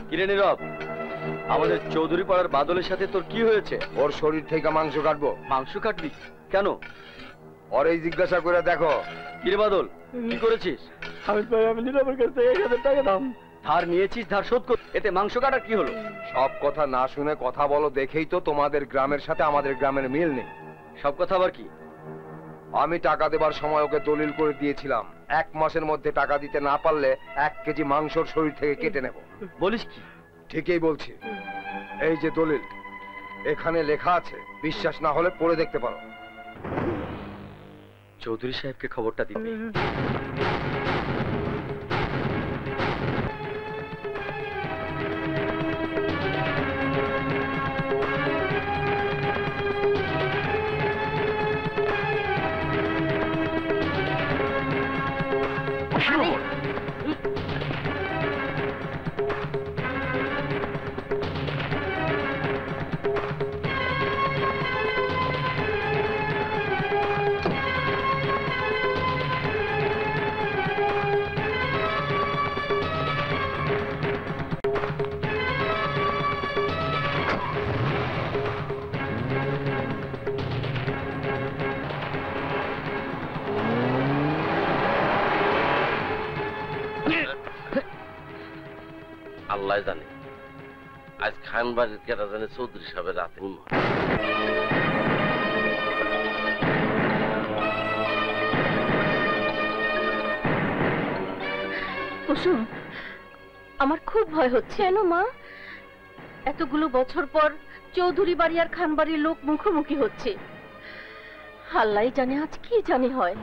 কিরে নীরব, আমাদের চৌধুরী পাড়ার বাদলের সাথে তোর কি হয়েছে? ওর শরীর থেকে মাংস কাটবো। মাংস কাটবি কেন? ওর এই জিজ্ঞাসা করে দেখো। কিরে বাদল, কি করেছিস? আমি নীরবের কাছ থেকে 1000 টাকা দাম ধার নিয়েছিস, ধার শোধ কর। এতে মাংস কাটার কি হলো? সব কথা না শুনে কথা বলো দেখেই তো তোমাদের গ্রামের সাথে আমাদের গ্রামের মিল নেই। সব কথা আবার কি? আমি টাকা দেবার সময় ওকে দলিল করে দিয়েছিলাম 1 মাসের মধ্যে টাকা দিতে না পারলে 1 কেজি মাংসর শরীর থেকে কেটে নেব। বলিস কি? ঠিকই বলছি। এই যে দলিল, এখানে লেখা আছে, বিশ্বাস না হলে পড়ে দেখতে পারো। চৌধুরী সাহেবকে খবরটা দিবি। আল্লাহ জানে আজ খান বাড়ির কেটা জানে চৌধুরী সাহেবের রাতে কুসুম, আমার খুব ভয় হচ্ছে। কেন মা? এতগুলো বছর পর চৌধুরী বাড়ি আর খান বাড়ির লোক মুখোমুখি হচ্ছে। আল্লাহ জানে আজ কি জানি হয়।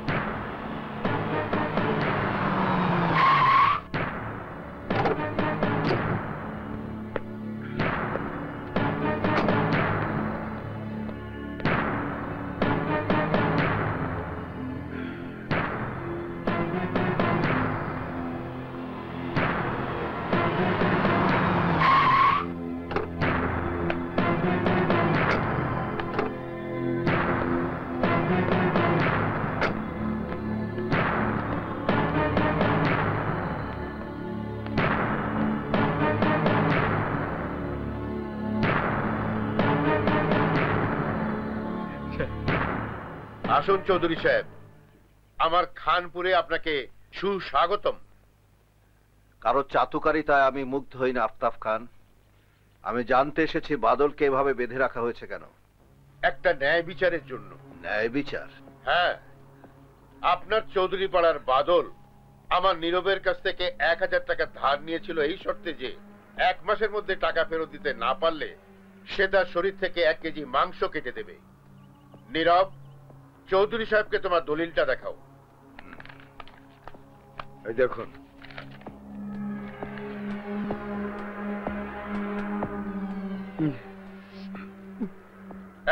আসুন চৌধুরী সাহেব, আমার খানপুরে আপনাকে সুস্বাগতম। কারো চাতুকারিতায় আমি মুগ্ধ হই না আফতাব খান। আমি জানতে এসেছি বাদলকে এভাবে বেঁধে রাখা হয়েছে কেন? একটা ন্যায় বিচারের জন্য। ন্যায় বিচার? হ্যাঁ, আপনার চৌধুরী পাড়ার বাদল আমার নীরবের কাছ থেকে 1000 টাকা ধার নিয়েছিল এই শর্তে যে 1 মাসের মধ্যে টাকা ফেরত দিতে না পারলে সে তার শরীর থেকে 1 কেজি মাংস কেটে দেবে। নীরব, চৌধুরী সাহেবকে তোমার দলিলটা দেখাও। এই দেখুন।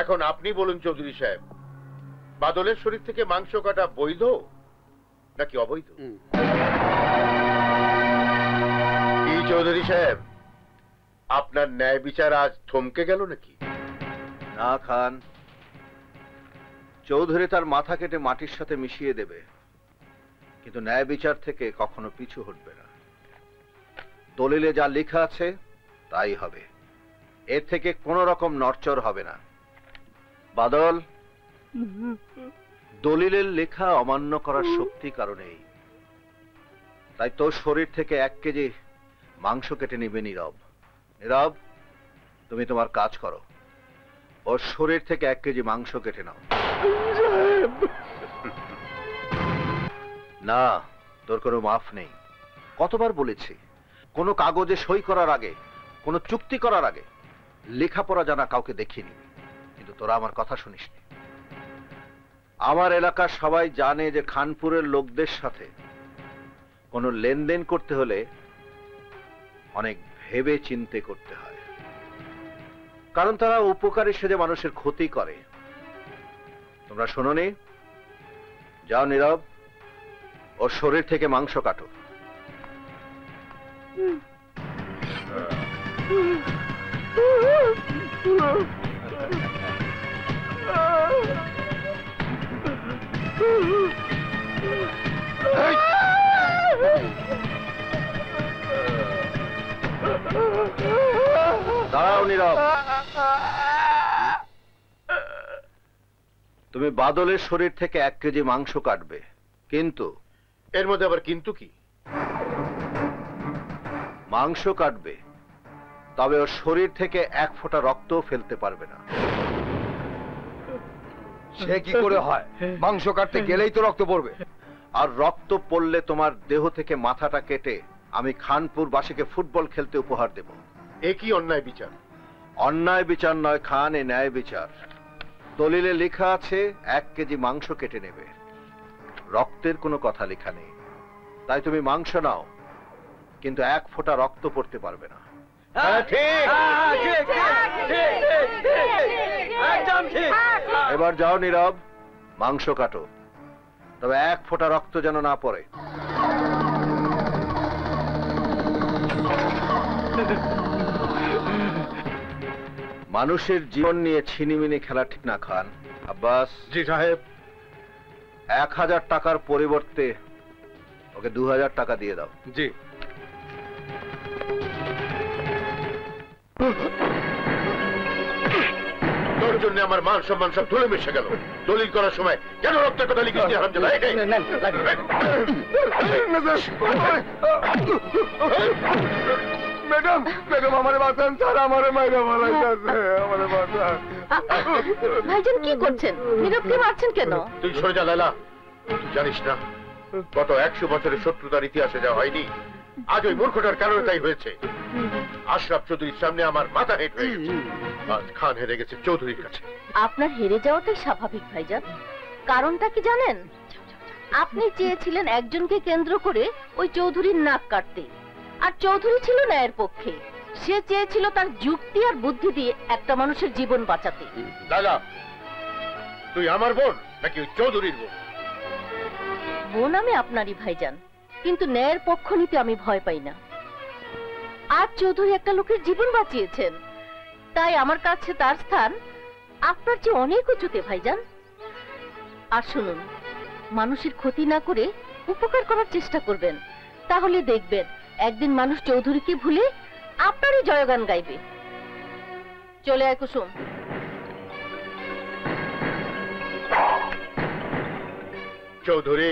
এখন আপনি বলুন চৌধুরী সাহেব, বাদলের শরীর থেকে মাংস কাটা বৈধ নাকি অবৈধ? কি চৌধুরী সাহেব, আপনার ন্যায় বিচার আজ থমকে গেল নাকি? না খান, চৌধুরী তার মাথা কেটে মাটির সাথে মিশিয়ে দেবে, কিন্তু ন্যায় বিচার থেকে কখনো পিছু হটবে না। দলিলে যা লেখা আছে তাই হবে, এর থেকে কোন রকম নড়চড় হবে না। বাদল, দলিলের লেখা অমান্য করার শক্তি কারণেই, তাই তোর শরীর থেকে 1 কেজি মাংস কেটে নিবে নীরব। নীরব, তুমি তোমার কাজ করো, ওর শরীর থেকে 1 কেজি মাংস কেটে নাও। না, তোর কোনো মাফ নেই। কতবার বলেছি, কোনো কাগজে সই করার আগে, কোনো চুক্তি করার আগে লেখাপড়া জানা কাউকে দেখিনি, কিন্তু তোরা আমার কথা শুনিসনি। আমার এলাকার সবাই জানে যে খানপুরের লোকদের সাথে কোনো লেনদেন করতে হলে অনেক ভেবে চিন্তে করতে হয়, কারণ তারা উপকারী সেজে মানুষের ক্ষতি করে। তোমরা শোনোনি? যাও নীরব, ওর শরীর থেকে মাংস কাটো। দাঁড়াও নীরব। তুমি বাদলের শরীর থেকে 1 কেজি মাংস কাটবে, কিন্তু এর মধ্যে আবার কিন্তু কি? মাংস কাটবে, তবে ওর শরীর থেকে 1 ফোঁটা রক্তও ফেলতে পারবে না। সে কি করে হয়? মাংস কাটতে গেলেই তো রক্ত পড়বে। আর রক্ত পড়লে তোমার দেহ থেকে মাথাটা কেটে আমি খানপুর বাসীকে ফুটবল খেলতে উপহার দেব। এ কি অন্যায় বিচার? অন্যায় বিচার নয় খান, এ ন্যায় বিচার। দলিলে লেখা আছে 1 কেজি মাংস কেটে নেবে, রক্তের কোনো কথা লেখা নেই। তাই তুমি মাংস নাও, কিন্তু 1 ফোঁটা রক্ত পড়তে পারবে না। এবার যাও নীরব, মাংস কাটো, তবে 1 ফোঁটা রক্ত যেন না পড়ে। মানুষের জীবন নিয়ে ছিনিমিনি খেলা ঠিক না খান। আব্বাস। জি সাহেব। 1000 টাকার পরিবর্তে ওকে 2000 টাকা দিয়ে দাও। জি। তোর জন্য আমার মান সম্মান সব ধুলে মিশে গেল। দলিল করার সময় কেন রক্তের কথা লিখিস নি হারামজাদা? ম্যাডাম, ম্যাডাম আমারে বাঁচান স্যার, আমারে মাইরা মারাইতাছে, আমারে বাঁচান। ভাইজান কি করছেন? নীরবকে মারছেন কেন? তুই সরে যা লায়লা। তুই জানিস না গত 100 বছরের শত্রুতার ইতিহাসে যা হয়নি, আজ ওই মূর্খটার কারণে তাই হয়েছে। আশরাফ চৌধুরীর সামনে আমার মাথা হেঁট হয়ে গেছে। আজ খান হেরে গেছে চৌধুরীর কাছে। আপনার হেরে যাওয়াটাই স্বাভাবিক ভাইজান। কারণটা কি জানেন? আপনি চেয়েছিলেন একজনকে কেন্দ্র করে ওই চৌধুরীর নাক কাটতে, আর চৌধুরী ছিল ন্যায়ের পক্ষে। সে চেয়েছিল তার যুক্তি আর বুদ্ধি দিয়ে একটা মানুষের জীবন বাঁচাতে। লায়লা, তুই আমার বোন নাকি ওই চৌধুরীর বোন? বোন আমি আপনারই ভাইজান, কিন্তু ন্যায়ের পক্ষ নিতে আমি ভয় পাই না। আজ চৌধুরী একটা লোকের জীবন বাঁচিয়েছেন, তাই আমার কাছে তার স্থান আপনার চেয়ে অনেক উঁচুতে ভাইজান। আর শুনুন, মানুষের ক্ষতি না করে উপকার করার চেষ্টা করবেন, তাহলে দেখবেন একদিন মানুষ চৌধুরীকে ভুলে আপনারই জয়গান গাইবে। চলে আয় কুসুম। চৌধুরী,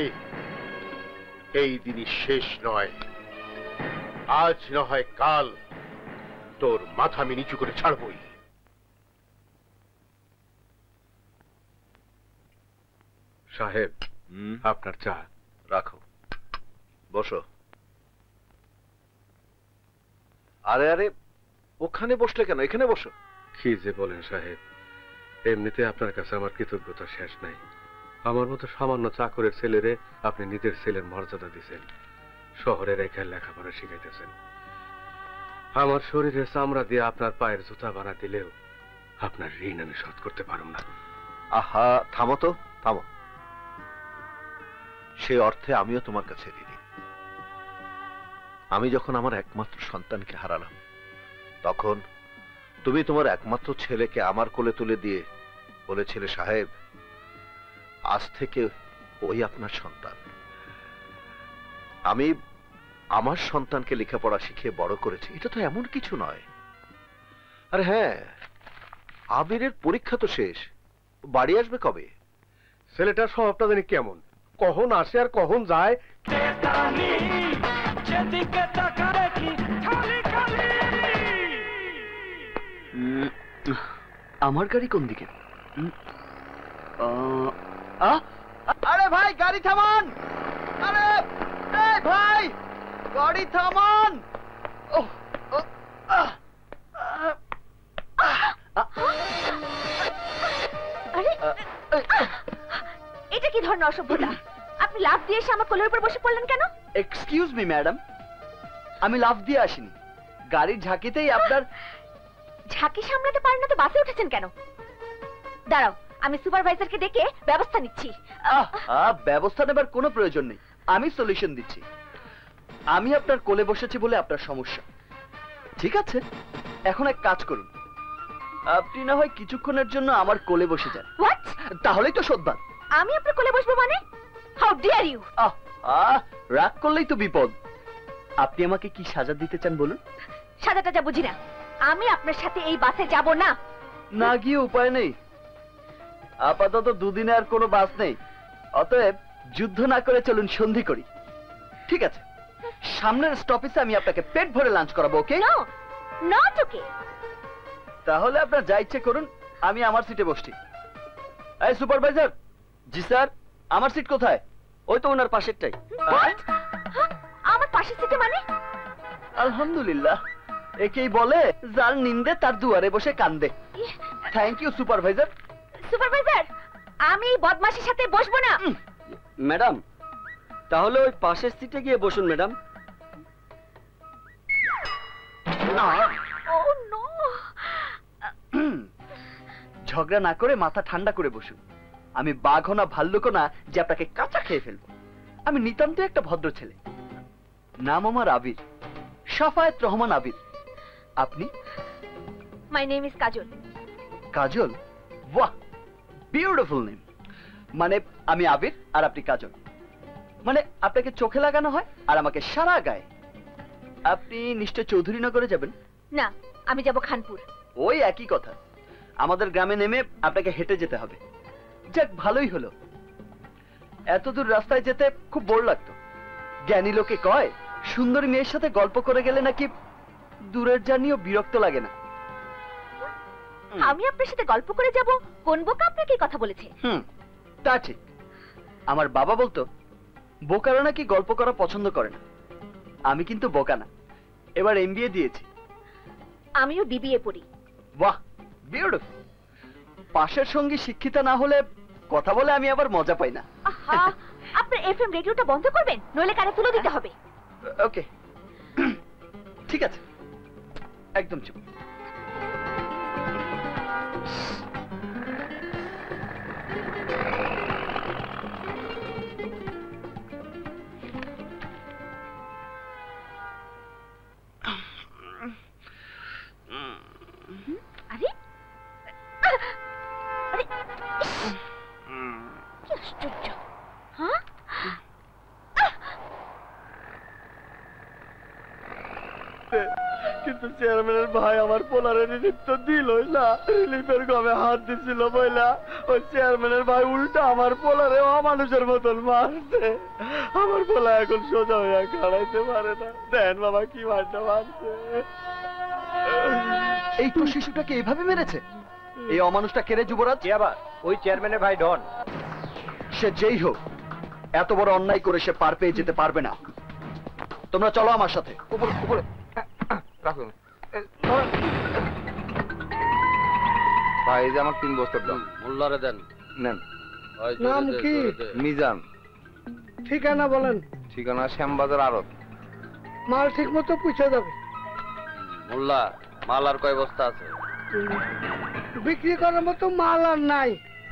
এই দিনই শেষ নয়। আজ না হয় কাল তোর মাথা আমি নিচু করে ছাড়বই। সাহেব, আপনার চা। রাখো, বসো। আরে আরে, ওখানে বসলে কেন? এখানে বসো। কি যে বলেন সাহেব, এমনিতে আপনার কাছে আমার কৃতজ্ঞতা শেষ নাই। আমার মতো সামান্য চাকরের ছেলেরে আপনি নিজের ছেলের মর্যাদা দিয়েছেন, শহরে রেখে লেখাপড়া শিখাইতেছেন। আমার শরীরে চামড়া দিয়ে আপনার পায়ের জুতা বানা দিলেও আপনার ঋণ আমি শোধ করতে পারব না। আহা, থামো তো, থামো। সেই অর্থে আমিও তোমার কাছে ঋণী। আমি যখন আমার একমাত্র সন্তানকে হারালাম, তখন তুমি তোমার একমাত্র ছেলেকে আমার কোলে তুলে দিয়ে বলেছিলে, সাহেব আজ থেকে ওই আপনার সন্তান। আমি আমার সন্তানকে লেখাপড়া শিখিয়ে বড় করেছি, এটা তো এমন কিছু নয়। আরে হ্যাঁ, আবিরের পরীক্ষা তো শেষ, বাড়ি আসবে কবে? ছেলেটার স্বভাবটা জানি কেমন, কখন আসে আর কখন যায়। আমার গাড়ি কোন দিকে? আরে ভাই, গাড়ি থামান! আরে ভাই, গাড়ি থামান! এটা কি ধরনের অসভ্যতা? আপনি লাফ দিয়ে এসে আমার কোলের উপর বসে পড়লেন কেন? এক্সকিউজ মি ম্যাডাম, আমি লাফ দিয়ে আসিনি, গাড়ির ঝাঁকিতেই আপনার। ঝাঁকি সামলাতে পারেন না তো বাসে উঠেছেন কেন? দাঁড়াও, আমি সুপারভাইজারকে ডেকে ব্যবস্থা নিচ্ছি। ব্যবস্থা নেবার কোনো প্রয়োজন নেই, আমি সলিউশন দিচ্ছি। আমি আপনার কোলে বসেছি বলে আপনার সমস্যা। ঠিক আছে, এখন এক কাজ করুন, আপনি না হয় কিছুক্ষণের জন্য আমার কোলে বসে যান। হোয়াট? তাহলেই তো শোধবান। আমি আপনার কোলে বসবো মানে? How dear you! রাগ করলেই তো বিপদ। আপনি আমাকে কি সাজা দিতে চান বলুন? সাদা টাজা বুঝি না। আমি আপনার সাথে এই বাসে যাব না। না গিয়ে উপায় নেই, আপাতত দুদিনে আর কোনো বাস নেই, অতএব যুদ্ধ না করে চলুন সন্ধি করি। ঠিক আছে, সামনের স্টপেজে আমি আপনাকে পেট ভরে লাঞ্চ করাবো, ওকে? No, not okay. তাহলে আপনার যা ইচ্ছে করুন, আমি আমার সিটে বসছি। এই সুপারভাইজার। জি স্যার। আমার সিট কোথায়? ওই তো ওনার পাশেরটাই। আমার পাশের সিটে মানে? আলহামদুলিল্লাহ, একেই বলে যার নিন্দে তার দুয়ারে বসে কান্দে। Thank you supervisor. সুপারভাইজার, আমি এই বদমাশের সাথে বসবো না। ম্যাডাম, তাহলে ওই পাশের সিটে গিয়ে বসুন ম্যাডাম। ও নো। ঝগড়া না করে মাথা ঠান্ডা করে বসুন। আমি বাঘও না ভাল্লুকও না যে আপনাকে কাঁচা খেয়ে ফেলবো। আমি নিতান্ত একটা ভদ্র ছেলে। নাম আমার আবির, সাফায়েত রহমান আবির। আপনি? মাই নেম ইজ কাজল। কাজল? বাহ, বিউটিফুল নেম। মানে আমি আবির আর আপনি কাজল। মানে আপনাকে চোখে লাগানো হয় আর আমাকে সারা গায়ে। আপনি নিশ্চয় চৌধুরীনগরে যাবেন? না, আমি যাব খানপুর। ওই একই কথা। আমাদের গ্রামে নেমে আপনাকে হেঁটে যেতে হবে। যাক, ভালোই হলো। এত দূর রাস্তায় যেতে খুব বোর লাগতো। জ্ঞানী লোকে কয় সুন্দরী মেয়ের সাথে গল্প করে গেলে নাকি দূরের জার্নিও বিরক্ত লাগে না। আমি আপনার সাথে গল্প করে যাব? কোন বোকা আপনাকে এই কথা বলেছে? তা ঠিক। আমার বাবা বলতো বোকারা নাকি গল্প করা পছন্দ করে না। আমি কিন্তু বোকা না, এবার এমবিএ দিয়েছি। আমিও বিবিএ পড়ি। বাহ, বিউটিফুল। পাশের সঙ্গী শিক্ষিতা না হলে কথা বলে আমি আবার মজা পাই না। আহা, আপনার এফএম রেডিওটা বন্ধ করবেন, নইলে কানে তুলে দিতে হবে। ওকে, ঠিক আছে, একদম চুপ। আরে আরে, কি আশ্চর্য! হ্যাঁ, কিন্তু চেয়ারম্যানের ভাই আমার পোলারে রিলিফ তো দিলই না। রিলিফের গমে হাত দিছিল বইলা ওই চেয়ারম্যানের ভাই উল্টা আমার পোলারে অমানুষের মতন মারছে। আমার পোলা এখন সোজা হইয়া খাড়াইতে পারে না। দেন বাবা কি মারটা মারছে। এই তো শিশুটাকে এইভাবে মেরেছে? এই অমানুষটা কেড়ে যুবরাজ? আবার ওই চেয়ারম্যানের ভাই ডন। সে যেই হোক, এত বড় অন্যায় করে সে পার পেয়ে যেতে পারবে না। তোমরা চলো আমার সাথে। উপরে উপরে রাখুন ভাই, এই যে আমার 3 বস্তার দাম। মোল্লারে দেন। নেন। নাম কি? মিজান। ঠিকানা বলেন। ঠিকানা শ্যামবাজার আড়ত। মাল ঠিক মতো পুষে যাবে। মোল্লা, মাল আর কয় বস্তা আছে? বিক্রি করার মতো মাল আর নাই।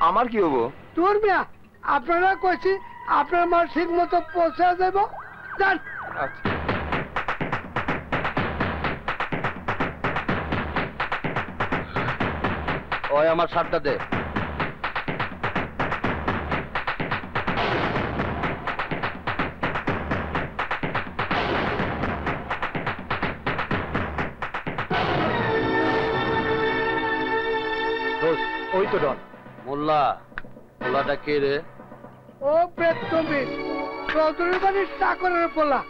আমার কি হবো? তোর মিয়া, আপনারা কইছি আপনার মাল ঠিক মতো পৌঁছে দেব। যান। আচ্ছা। ওই আমার শার্টটা দে। ওই তো ডন। মোল্লা, মোল্লাটা কে রে? ও প্রেতমির চৌধুরী বাড়ির চাকরের পোলা।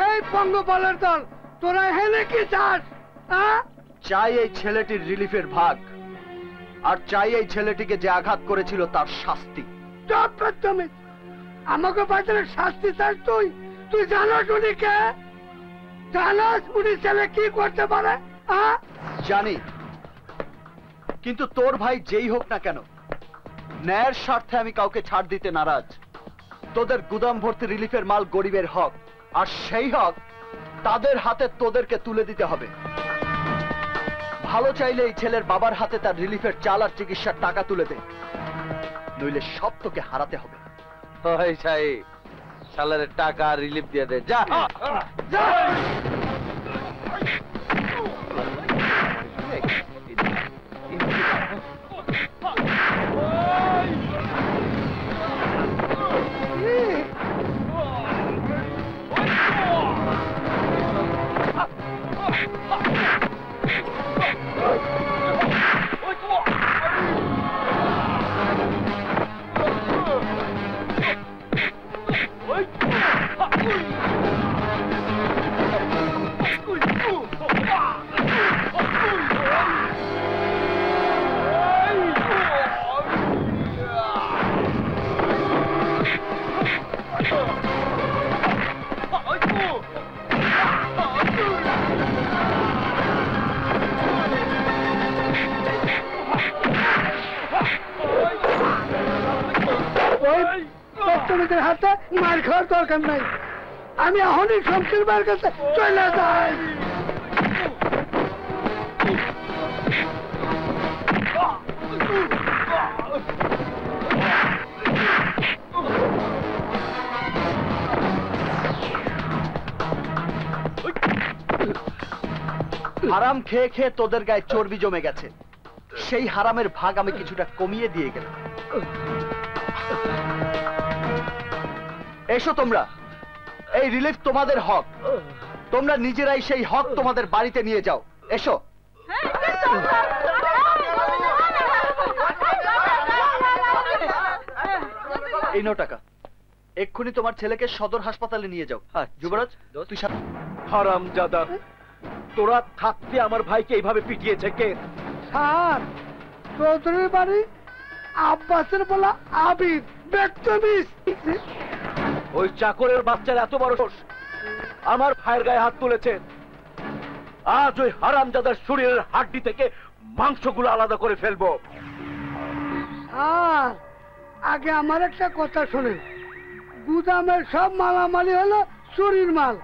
এই পঙ্গপালের দল, তোরা হেলে কি চাস? চাই এই ছেলেটির রিলিফের ভাগ, আর চাই এই ছেলেটিকে যে আঘাত করেছিল তার শাস্তি। প্রেতমির, আমাকে বাজারে শাস্তি চাস তুই? তুই জানাস উনি কে? জানাস উনি ছেলে কি করতে পারে? জানি, কিন্তু তোর ভাই যেই হোক না কেন, ন্যায়ের স্বার্থে আমি কাউকে ছাড় দিতে নারাজ। তোদের গুদাম ভর্তি রিলিফের মাল গরিবের হক, আর সেই হক তাদের হাতে তোদেরকে তুলে দিতে হবে। ভালো চাইলে এই ছেলের বাবার হাতে তার রিলিফের চাল আর চিকিৎসার টাকা তুলে দে, নইলে সব তোকে হারাতে হবে। ওই সাহেব, শালারে টাকা রিলিফ দিয়ে দে, যা। ওদের হাতে মার খাওয়ার দরকার নাই। আমি এখনই শমশের ভাইয়ের কাছে চলে যাই। হারাম খেয়ে খেয়ে তোদের গায়ে চর্বি জমে গেছে, সেই হারামের ভাগ আমি কিছুটা কমিয়ে দিয়ে গেলাম। এসো তোমরা, এই রিলিফ তোমাদের হক, তোমরা নিজেরাই সেই হক তোমাদের বাড়িতে নিয়ে যাও। এসো। এই নাও টাকা, এক্ষুনি তোমার ছেলেকে সদর হাসপাতালে নিয়ে যাও। যুবরাজ তুই হারামজাদা, তোরা থাকতে আমার ভাইকে এইভাবে পিটিয়েছে কে? স্যার, চৌধুরীর বাড়ি আব্বাসের বলা আবির বেত্তমিস। ওই চাকরের বাচ্চার এত বড় সাহস, আমার ভাইয়ের গায়ে হাত তুলেছে। আজ ওই হারামজাদার শরীরের হাড্ডি থেকে মাংসগুলো আলাদা করে ফেলবো। স্যার, আগে আমার একটা কথা শোনেন, গুদামের সব মালামালি হলো চুরির মাল।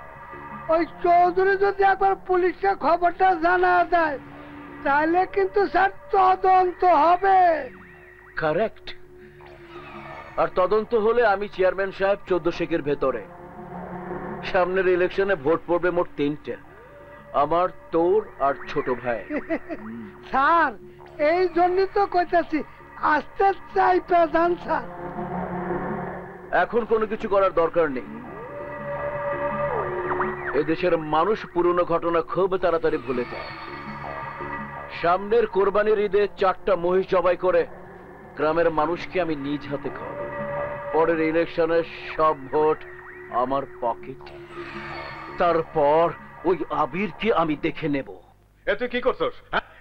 ওই চৌধুরী যদি একবার পুলিশকে খবরটা জানা দেয়, তাহলে কিন্তু স্যার তদন্ত হবে। কারেক্ট। আর তদন্ত হলে আমি চেয়ারম্যান সাহেব 14 শেখের ভেতরে। সামনের ইলেকশনে ভোট পড়বে মোট 3টে, আমার, তোর আর ছোট ভাই। স্যার, এই জন্যই তো কইতাছি আস্তে চাই প্রধান স্যার। এখন কোনো কিছু করার দরকার নেই। এদেশের মানুষ পুরনো ঘটনা খুব তাড়াতাড়ি ভুলে যায়। সামনের কোরবানির ঈদে 4টা মহিষ জবাই করে গ্রামের মানুষকে আমি নিজ হাতে খাওয়াবো। পরের ইলেকশনের সব ভোট আমার পকেট। তারপর ওই আবিরকে আমি দেখে নেব। এ তুই কি করছস?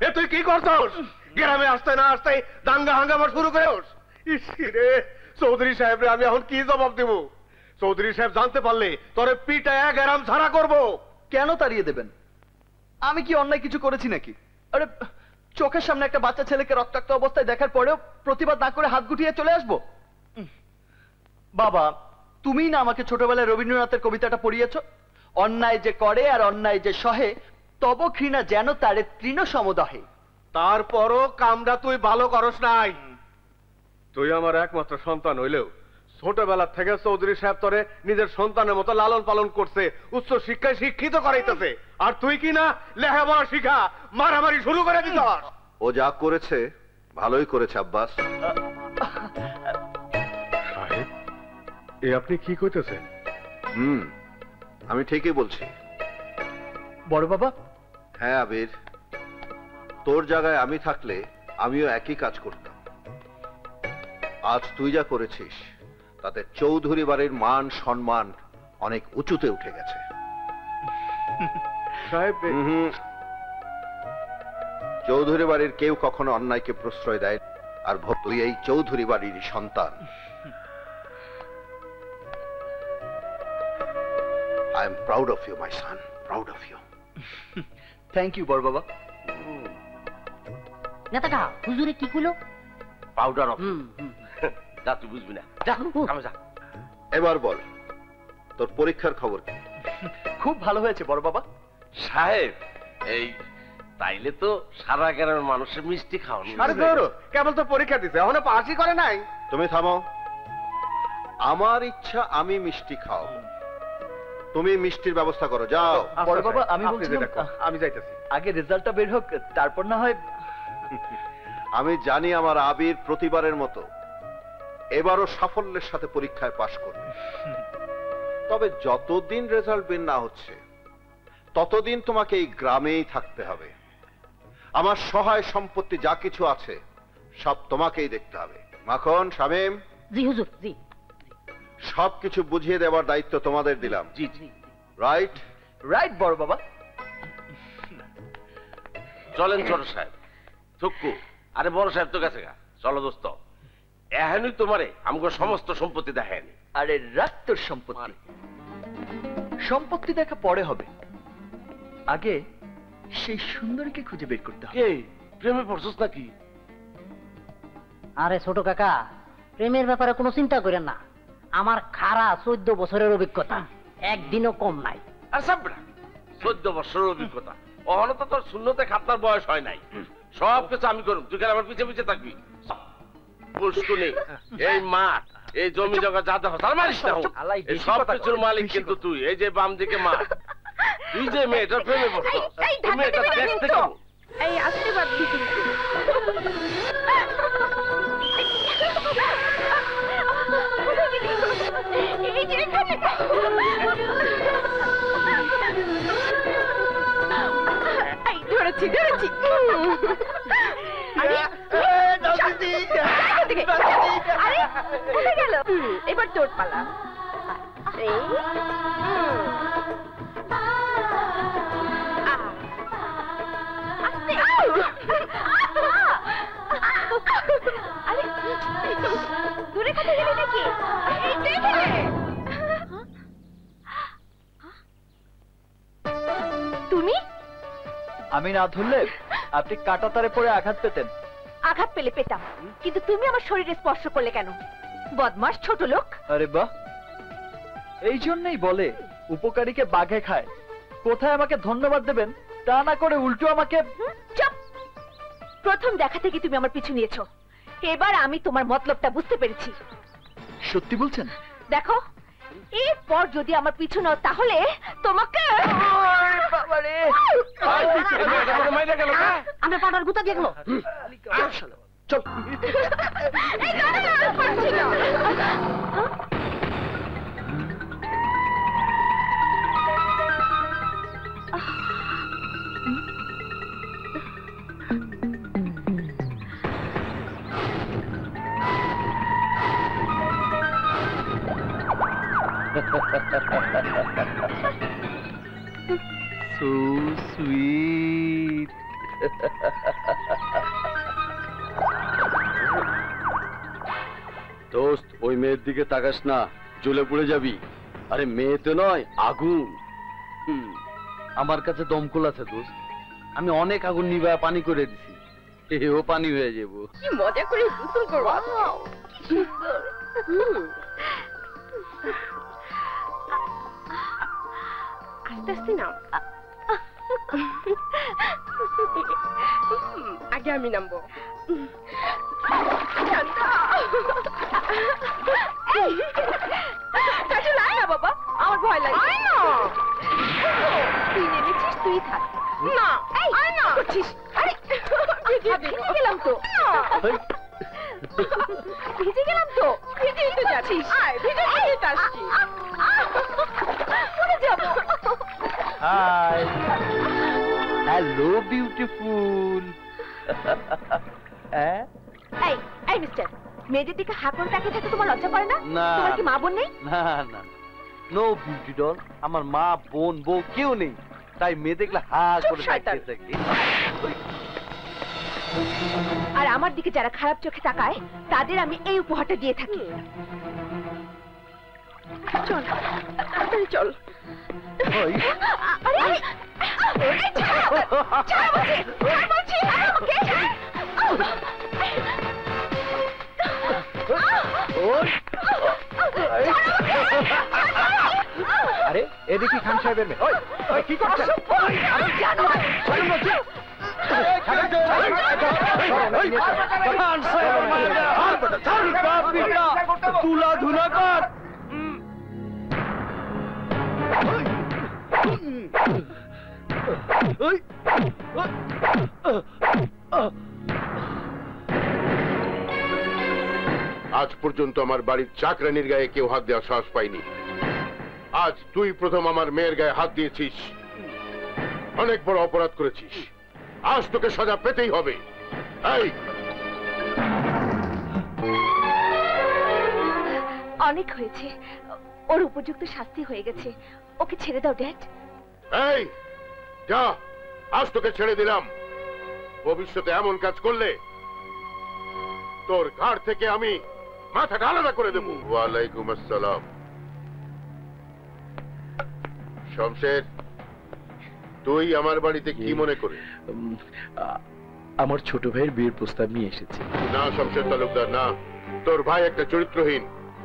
এ তুই কি করছস? গ্রামে আসতে না আসতে দাঙ্গা হাঙ্গামা শুরু করেস। ইসরে চৌধুরী সাহেবরে আমি এখন কি জবাব দেব? চৌধুরী সাহেব জানতে পারলে তোরে পিটায়া গ্রাম ছাড়া করব। কেন তাড়িয়ে দেবেন? আমি কি অন্যায় কিছু করেছি নাকি? আরে চোখের সামনে একটা বাচ্চা ছেলেকে রক্তাক্ত অবস্থায় দেখার পরেও প্রতিবাদ না করে হাত গুটিয়ে চলে আসবো? বাবা, তুমিই না আমাকে ছোটবেলায় রবীন্দ্রনাথের কবিতাটা পড়িয়েছো, অন্যায় যে করে আর অন্যায় যে সহে, তব ঘৃণা যেন তারে তৃণ সমদহে। তারপরও কামটা তুই ভালো করস নাই। তুই আমার একমাত্র সন্তান হইলেও ছোটবেলা থেকে চৌধুরী সাহেব তোরে নিজের সন্তানের মতো লালন পালন করছে, উচ্চ শিক্ষায় শিক্ষিত করাইতেছে। আর তুই কি না লেখাপড়া শিখা মারামারি শুরু করে দিছস। ও যা করেছে ভালোই করেছে আব্বাস। সাহেব, এ আপনি কি কইতেছেন? আমি ঠিকই বলছি। বড় বাবা, হ্যাঁ আবির, তোর জায়গায় আমি থাকলে আমিও একই কাজ করতাম। আজ তুই যা করেছিস তাতে চৌধুরী বাড়ির মান সম্মান অনেক উঁচুতে উঠে গেছে। সাহেব, চৌধুরী বাড়ির কেউ কখনো অন্যায়কে প্রশ্রয় দেয়, আর তুই এই চৌধুরী বাড়ির সন্তান। I am proud of you, my son. Proud of you. Thank you বড় বাবা। নেতাটা হুজুরে কি কইলো? Powder off. যা, তুই বুঝবি না, যা কামে যা। এবার বল, তোর পরীক্ষার খবর কি? খুব ভালো হয়েছে বড় বাবা। সাহেব, এই তাইলে তো সারা গ্রামের মানুষের মিষ্টি খাওয়ানো। আরে ধরো, কেবল তো পরীক্ষা দিছে, এখনো পাসই করে নাই। তুমি থামো। আমার ইচ্ছা আমি মিষ্টি খাওয়াবো, তুমি মিষ্টির ব্যবস্থা করো, যাও। বড় বাবা, আমি আপনি বলছিলাম যেটা করেন, আমি যাইতেছি। আগে রেজাল্টটা বের হোক, তারপর না হয়। আমি জানি আমার আবির প্রতিবারের মতো এবারও সাফল্যের সাথে পরীক্ষায় পাশ করবে। তবে যতদিন রেজাল্ট বের না হচ্ছে ততদিন তোমাকে এই গ্রামেই থাকতে হবে। আমার সহায় সম্পত্তি যা কিছু আছে সব তোমাকেই দেখতে হবে। মাখন, শামীম, জি হুজুর, জি। সবকিছু বুঝিয়ে দেওয়ার দায়িত্ব তোমাদের দিলাম। জি জি। রাইট? রাইট বড় বাবা। চলেন ছোট সাহেব। থুক্কু, আরে বড় সাহেব তো গেছে গা, চলো দোস্ত। এহেনই তোমারে আমাকে সমস্ত সম্পত্তি দেখেন। আরে রাখ তোর সম্পত্তি, সম্পত্তি দেখা পরে হবে, আগে সেই সুন্দরীকে খুঁজে বের করতে হবে। কে প্রেমে পড়ছস নাকি? আরে ছোট কাকা, প্রেমের ব্যাপারে কোনো চিন্তা করেন না, আমার খারা 14 বছরের অভিজ্ঞতা, একদিনও কম নাই। আর সাবরা 14 বছরের অভিজ্ঞতা, অহনো তো তোর শূন্যতে খাতনার বয়স হয় নাই। সব কিছু আমি করুম, তুই কেন আমার পিছে পিছে থাকবি? পুষ্কুনি, এই মাঠ, এই জমি জগা যা যা তার মারিস না, এই সব কিছুর মালিক কিন্তু তুই। এই যে বাম দিকে মাঠ, তুই যে মেয়েটার প্রেমে পড়ছো, তুমি এটা দেখতে কেমন? এই আসতে পারবি কিন্তু। এই যে এখানে এই ধরেছি ধরেছি। আরে আরে কোথায় গেল? এবার তোর পালা। এই দূরে কোথায় গেলি নাকি? তুমি? আমি না ধরলে আপনি কাটা তারে পরে আঘাত পেতেন। আঘাত পেলে পেতাম, কিন্তু তুমি আমার শরীরে স্পর্শ করলে কেন? বদমাস ছোট লোক। আরে বাহ, এই জন্যই বলে উপকারীকে বাঘে খায়। কোথায় আমাকে ধন্যবাদ দেবেন তা না করে উল্টো আমাকে। চুপ! প্রথম দেখা থেকে তুমি আমার পিছু নিয়েছো, এবার আমি তোমার মতলবটা বুঝতে পেরেছি। সত্যি বলছেন? দেখো, এরপর যদি আমার পিছু নাও তাহলে তোমাকে আমরা পাউডার গুতা দিয়ে গেল। চল। এই দাঁড়া, পারছি না। So sweet. দোস্ত, ওই মেয়ের দিকে তাকাস না, জ্বলে পড়ে যাবি। আরে মেয়ে তো নয়, আগুন। আমার কাছে দমকল আছে দোস্ত, আমি অনেক আগুন নিভায় পানি করে দিছি, এও পানি হয়ে যাবো। কি মজা করে গোসল করবো। কি সুন্দর। আস্তে আস্তে নাও। আগে আমি নামবো। বাবা, আমার ভয় লাগে। তুই নেমেছিস, তুই থাক। না না করছিস। আরে ভিজে গেলাম তো, ভিজে গেলাম তো, ভিজেই তো যাচ্ছিস। ভিজে আসছি, পড়ে যাবো। Hi, hello beautiful. এই এই মিস্টার, মেয়েদের দিকে হাত করে তাকিয়ে থাকতে তোমার লজ্জা করে না? না। তোমার কি মা বোন নেই? না না, নো বিউটি ডল, আমার মা বোন বউ কেউ নেই, তাই মেয়ে দেখলে হা করে তাকিয়ে থাকি। আর আমার দিকে যারা খারাপ চোখে তাকায় তাদের আমি এই উপহারটা দিয়ে থাকি। চল তাড়াতাড়ি চল। আরে আরে এদিকে খান সাহেবের মেয়ে। ওই কি করছেন? তুলা ধুলা কর। আজ পর্যন্ত আমার বাড়ির চাকরানির গায়ে কেউ হাত দেওয়ার সাহস পাইনি। আজ তুই প্রথম আমার মেয়ের গায়ে হাত দিয়েছিস, অনেক বড় অপরাধ করেছিস, আজ তোকে সাজা পেতেই হবে। এই অনেক হয়েছে, ওর উপযুক্ত শাস্তি হয়ে গেছে, ওকে ছেড়ে দাও ড্যাড। এই যা, আজ তোকে ছেড়ে দিলাম। ভবিষ্যতে এমন কাজ করলে তোর ঘাড় থেকে আমি মাথাটা আলাদা করে দেবো। ওয়ালাইকুম আসসালাম। শমশের, তুই আমার বাড়িতে কি মনে করে? আমার ছোট ভাইয়ের বিয়ের প্রস্তাব নিয়ে এসেছি। না শমশের তালুকদার, না। তোর ভাই একটা চরিত্রহীন,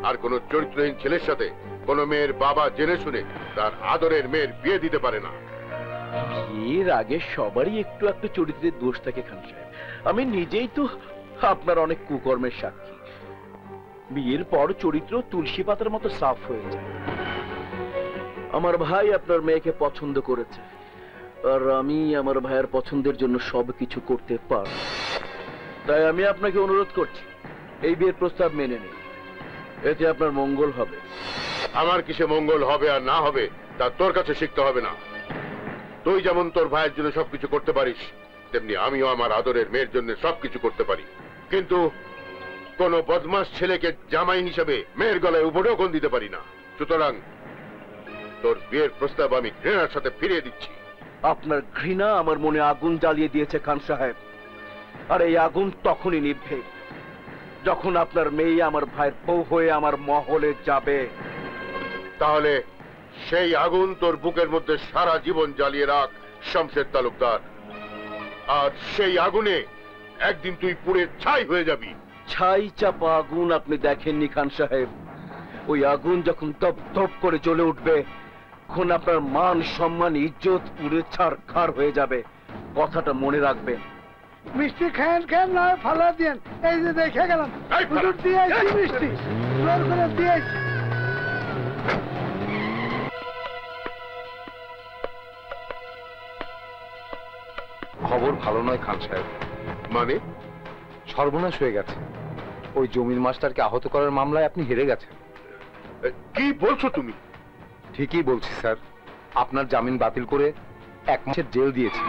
আর কোন চরিত্রহীন ছেলের সাথে কোন মেয়ের বাবা জেনে শুনে তার আদরের মেয়ের বিয়ে দিতে পারে না। এর আগে সবারই একটু একটু চরিত্রের দোষ থাকে খান সাহেব। আমি নিজেই তো আপনার অনেক কুকর্মের সাক্ষী। বিয়ের পর চরিত্র তুলসী পাতার মতো সাফ হয়ে যায়। আমার ভাই আপনার মেয়েকে পছন্দ করেছে, আর আমি আমার ভাইয়ের পছন্দের জন্য সবকিছু করতে পারব। তাই আমি আপনাকে অনুরোধ করছি, এই বিয়ের প্রস্তাব মেনে নিন, এতে আপনার মঙ্গল হবে। আমার কিসে মঙ্গল হবে আর না হবে তা তোর কাছে শিখতে হবে না। তুই যেমন তোর ভাইয়ের জন্য সবকিছু করতে পারিস, তেমনি আমিও আমার আদরের মেয়ের জন্য সবকিছু করতে পারি। কিন্তু কোন বদমাস ছেলেকে জামাই হিসেবে মেয়ের গলায় উপঢৌকন দিতে পারি না। সুতরাং তোর বিয়ের প্রস্তাব আমি ঘৃণার সাথে ফিরিয়ে দিচ্ছি। আপনার ঘৃণা আমার মনে আগুন জ্বালিয়ে দিয়েছে খান সাহেব, আর এই আগুন তখনই নিভবে যখন আপনার মেয়ে আমার ভাইয়ের বউ হয়ে আমার মহলে যাবে। তাহলে সেই আগুন তোর বুকের মধ্যে সারা জীবন জ্বালিয়ে রাখ শমশের তালুকদার। আর সেই আগুনে একদিন তুই পুড়ে ছাই হয়ে যাবি। ছাই চাপা আগুন আপনি দেখেননি খান সাহেব। ওই আগুন যখন ধপ ধপ করে জ্বলে উঠবে, তখন আপনার মান সম্মান ইজ্জত পুড়ে ছারখার হয়ে যাবে। কথাটা মনে রাখবেন। মিষ্টি খান খান নয় ফালা দিয়েন। এই যে দেখে গেলাম হুজুর দিয়ে আইছি মিষ্টি, জোর করে দিয়ে আইছি। খবর ভালো নয় খান সাহেব। মানে? সর্বনাশ হয়ে গেছে। ওই জমির মাস্টারকে আহত করার মামলায় আপনি হেরে গেছেন। কি বলছো তুমি? ঠিকই বলছি স্যার, আপনার জামিন বাতিল করে 1 মাসের জেল দিয়েছে।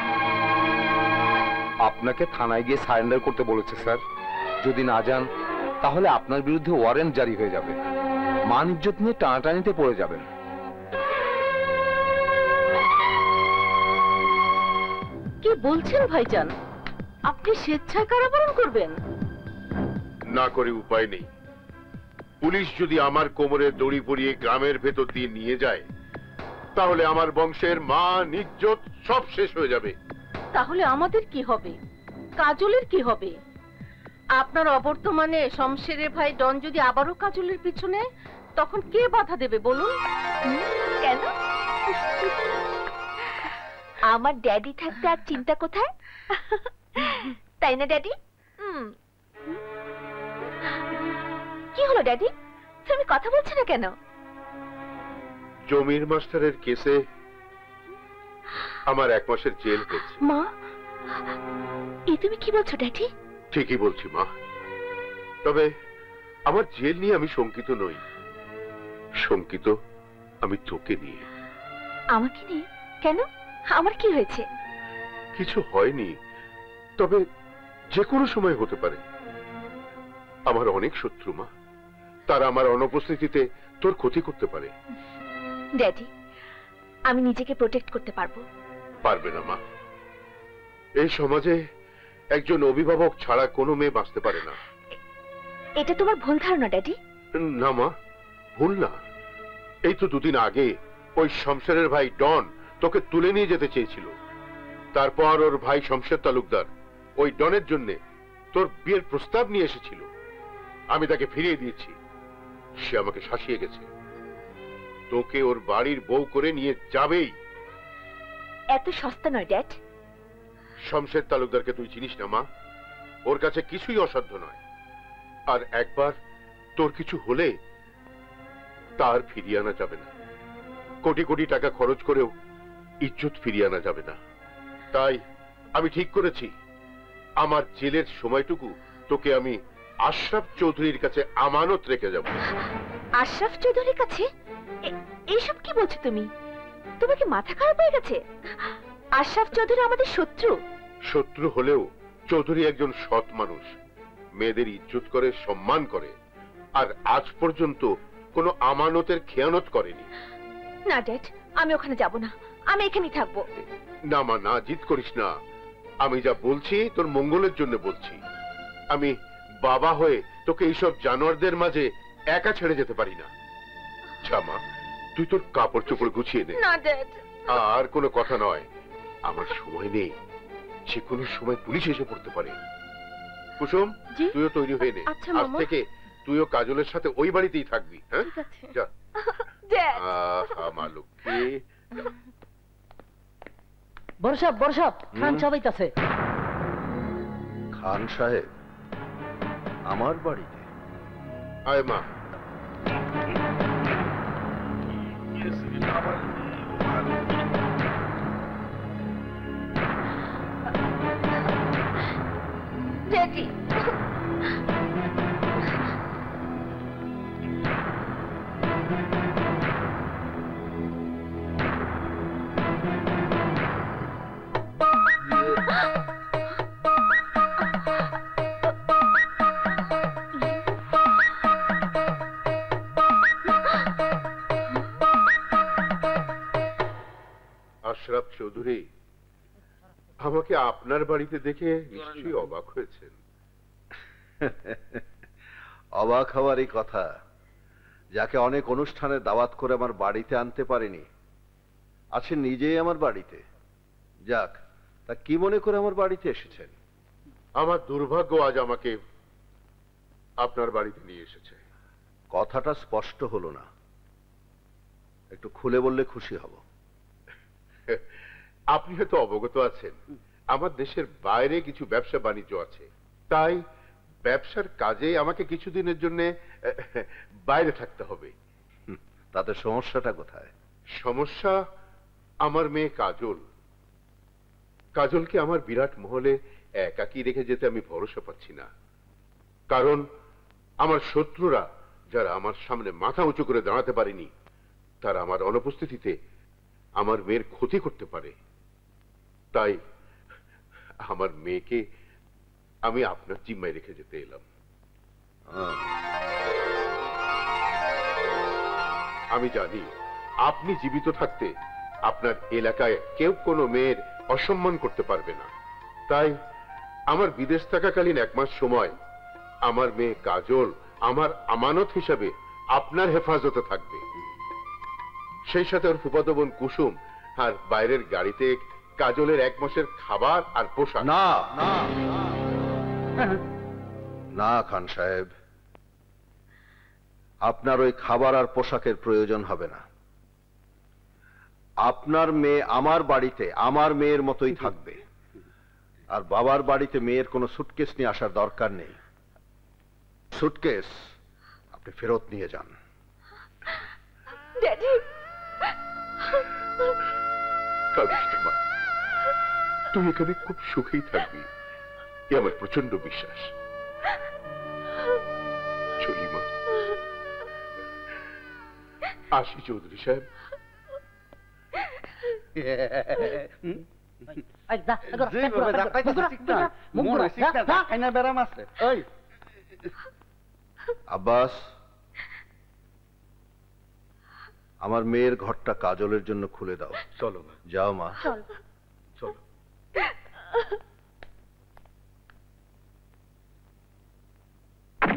আপনাকে থানায় গিয়ে সারেন্ডার করতে বলেছে স্যার। যদি না যান তাহলে আপনার বিরুদ্ধে ওয়ারেন্ট জারি হয়ে যাবে। মান ইজ্জত নিয়ে টানাটানিতে পড়ে যাবেন। কি বলছেন ভাইজান? আপনি স্বেচ্ছায় কারাবরণ করবেন? না করে উপায় নেই। পুলিশ যদি আমার কোমরে দড়ি পরিয়ে গ্রামের ভেতর দিয়ে নিয়ে যায়, তাহলে আমার বংশের মান ইজ্জত সব শেষ হয়ে যাবে। তাহলে আমাদের কি হবে? কাজলের কি হবে? আপনার অবর্তমানে শমশেরের ভাই ডন যদি আবারও কাজলের পিছনে, তখন কে বাধা দেবে বলুন? কেন? আমার ড্যাডি থাকতে আর চিন্তা কোথায়, তাই না ড্যাডি? কি হলো ড্যাডি, তুমি কথা বলছো না কেন? জমির মাস্টারের কেসে আমার 1 মাসের জেল হয়েছে। মা, এই তুমি কি বলছো ড্যাডি? ঠিকই বলছি মা। তবে আমার জেল নিয়ে আমি শঙ্কিত নই। শঙ্কিত আমি তোকে নিয়ে। আমাকে নিয়ে? কেন, আমার কি হয়েছে? কিছু হয়নি, তবে যে কোনো সময় হতে পারে। আমার অনেক শত্রু মা, তারা আমার অনুপস্থিতিতে তোর ক্ষতি করতে পারে। ড্যাডি, আমি নিজেকে প্রোটেক্ট করতে পারবো। পারবে না মা। এই সমাজে একজন অভিভাবক ছাড়া কোনো মেয়ে বাঁচতে পারে না। এটা তোমার ভুল ধারণা ড্যাডি। না মা, ভুল না। এই তো 2 দিন আগে ওই শমশেরের ভাই ডন তোকে তুলে নিয়ে যেতে চেয়েছিল। তারপর ওর ভাই শমশের তালুকদার ওই ডনের জন্য তোর বিয়ের প্রস্তাব নিয়ে এসেছিল। আমি তাকে ফিরিয়ে দিয়েছি। সে আমাকে শাসিয়ে গেছে। তোকে ওর বাড়ির বউ করে নিয়ে যাবেই। এত সস্তা নয় ড্যাড। শমশের তালুকদারকে তুই চিনিস না মা। ওর কাছে কিছুই অসাধ্য নয়। আর একবার তোর কিছু হলে তার ফিরিয়ে আনা যাবে না। কোটি কোটি টাকা খরচ করেও ইজ্জত ফিরিয়ে আনা যাবে না। তাই আমি ঠিক করেছি, আমার জেলের সময়টুকু তোকে আমি আশরাফ চৌধুরীর কাছে আমানত রেখে যাব। আশরাফ চৌধুরীর কাছে? এইসব কি বলছো তুমি? তোমার কি মাথা খারাপ হয়ে গেছে? আশরাফ চৌধুরী আমাদের শত্রু। শত্রু হলেও চৌধুরী একজন সৎ মানুষ, মেয়েদের ইজ্জত করে, সম্মান করে, আর আজ পর্যন্ত কোনো আমানতের খেয়ানত করেনি। না ড্যাড, আমি ওখানে যাব না, আমি এখানেই থাকবো। না মা, না, জিদ করিস না। আমি যা বলছি তোর মঙ্গলের জন্য বলছি। আমি বাবা হয়ে তোকে এইসব জানোয়ারদের মাঝে একা ছেড়ে যেতে পারি না। মা, তুই তোর কাপড় চোপড় গুছিয়ে নে। না ড্যাড। আর কোনো কথা নয়, আমার সময় নেই। যে কোনো সময় পুলিশ এসে পড়তে পারে। কুসুম, তুইও তৈরি হয়ে নে। আজ থেকে তুই তুইও কাজলের সাথে ওই বাড়িতেই থাকবি, হ্যাঁ? ঠিক আছে। যা। ড্যাড মা লক্ষ্মী। বড় সাহেব খান সাহেব আইতাছে। খান সাহেব আমার বাড়িতে? আয় মা। ড্যাডি আশরাফ চৌধুরী, আমাকে আপনার বাড়িতে দেখে নিশ্চয়ই অবাক হয়েছেন। অবাক হওয়ারই কথা, যাকে অনেক অনুষ্ঠানে দাওয়াত করে আমার বাড়িতে আনতে পারিনি আছেন নিজেই আমার বাড়িতে। যাক, তা কি মনে করে আমার বাড়িতে এসেছেন? আমার দুর্ভাগ্য আজ আমাকে আপনার বাড়িতে নিয়ে এসেছে। কথাটা স্পষ্ট হলো না, একটু খুলে বললে খুশি হব। আপনি হয়তো অবগত আছেন আমার দেশের বাইরে কিছু ব্যবসা বাণিজ্য আছে, তাই ব্যবসার কাজে আমাকে কিছুদিনের জন্য বাইরে থাকতে হবে। তাতে সমস্যাটা কোথায়? সমস্যা আমার মেয়ে কাজল। কাজলকে আমার বিরাট মহলে একাকী রেখে যেতে আমি ভরসা পাচ্ছি না, কারণ আমার শত্রুরা যারা আমার সামনে মাথা উঁচু করে দাঁড়াতে পারেনি, তারা আমার অনুপস্থিতিতে আমার মেয়ের ক্ষতি করতে পারে। তাই আমার মেয়েকে আমি আপনার জিম্মায় রেখে যেতে এলাম। আমি জানি আপনি জীবিত থাকতে আপনার এলাকায় কেউ কোনো মেয়ের অসম্মান করতে পারবে না, তাই আমার বিদেশ থাকাকালীন 1 মাস সময় আমার মেয়ে কাজল আমার আমানত হিসাবে আপনার হেফাজতে থাকবে। সেই সাথে ওর ফুফাতো বোন কুসুম আর বাইরের গাড়িতে কাজলের 1 মাসের খাবার আর পোশাক। না না না খান সাহেব, আপনার ওই খাবার আর পোশাকের প্রয়োজন হবে না। আপনার মেয়ে আমার বাড়িতে আমার মেয়ের মতোই থাকবে, আর বাবার বাড়িতে মেয়ের কোনো সুটকেস নিয়ে আসার দরকার নেই। সুটকেস আপনি ফেরত নিয়ে যান। ড্যাডি কাঁদিস না মা, তুই এখানে খুব সুখেই থাকবি, এ আমার প্রচন্ড বিশ্বাস। চলি মা, আসি চৌধুরী সাহেব। আব্বাস, আমার মেয়ের ঘরটা কাজলের জন্য খুলে দাও। চলো মা। যাও মা। চলো।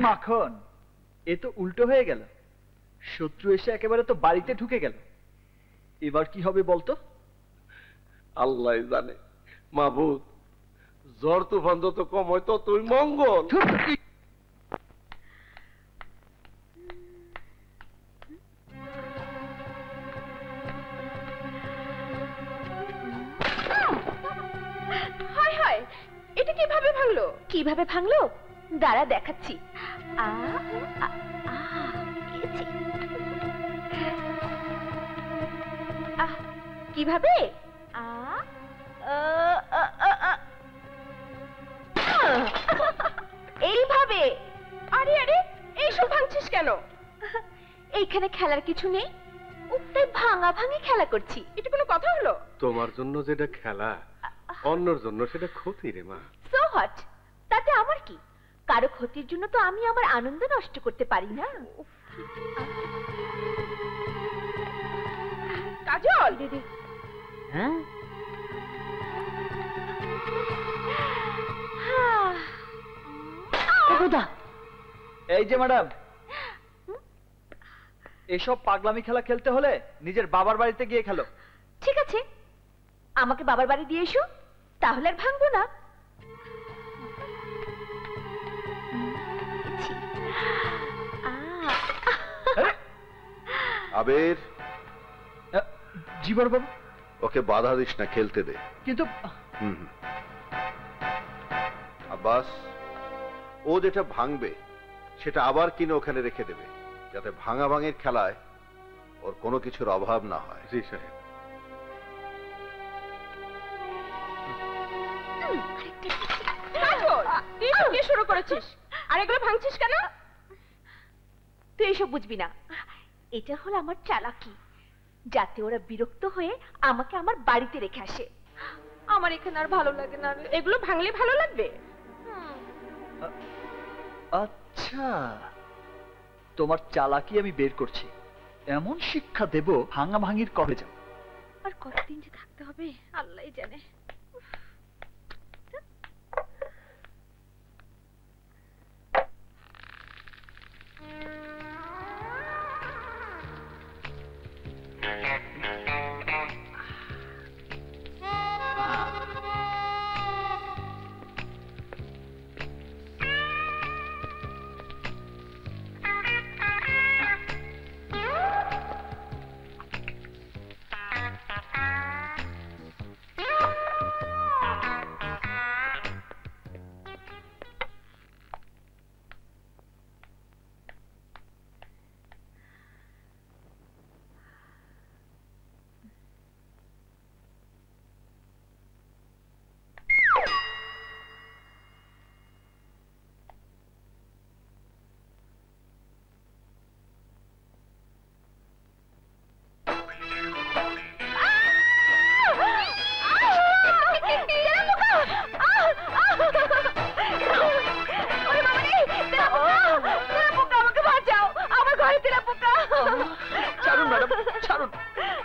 মাখন, এ তো উল্টো হয়ে গেল। শত্রু এসে একেবারে তো বাড়িতে ঢুকে গেল। এবার কি হবে বলতো? আল্লাহ জানে মাহবুব, ঝড় তুফান যত কম হয় ততই মঙ্গল। হায় হায়, এটা কিভাবে ভাঙলো? কিভাবে ভাঙলো দাঁড়া দেখাচ্ছি। আ আ, আ, পেয়েছি। আহ, কিভাবে? আ আ, আ, আ, আ। এইভাবে। আরে আরে, এইসব ভাঙছিস কেন? এইখানে খেলার কিছু নেই, তাই ভাঙা ভাঙি খেলা করছি। এটা কোনো কথা হলো? তোমার জন্য যেটা খেলা, অন্যর জন্য সেটা ক্ষতি রে মা। সো হোয়াট, তাতে আমার কি? কারো ক্ষতির জন্য তো আমি আমার আনন্দ নষ্ট করতে পারি না। কাজল দিদি। হ্যাঁ এই যে ম্যাডাম, এসব পাগলামি খেলা খেলতে হলে নিজের বাবার বাড়িতে গিয়ে খেলো। ঠিক আছে, আমাকে বাবার বাড়ি দিয়ে এসো, তাহলে আর ভাঙবো না। আবির, জি বড় বাবু। ওকে বাধা দিস না, খেলতে দে। কিন্তু আব্বাস, ও যেটা ভাঙবে সেটা আবার কিনে ওখানে রেখে দেবে, যাতে ভাঙা ভাঙের খেলায় ওর কোনো কিছুর অভাব না হয়। জি সাহেব। তুই কি শুরু করেছিস? আর এগুলো ভাঙছিস কেন? তুই এসব বুঝবি না। এটা হলো আমার চালাকি, যাতে ওরা বিরক্ত হয়ে আমাকে আমার বাড়িতে রেখে আসে। আমার এখানে আর ভালো লাগে না। এগুলো ভাঙলে ভালো লাগবে? আচ্ছা, তোমার চালাকি আমি বের করছি। এমন শিক্ষা দেব, ভাঙা ভাঙির কবে যাও। আর কতদিন যে থাকতে হবে আল্লাহই জানে।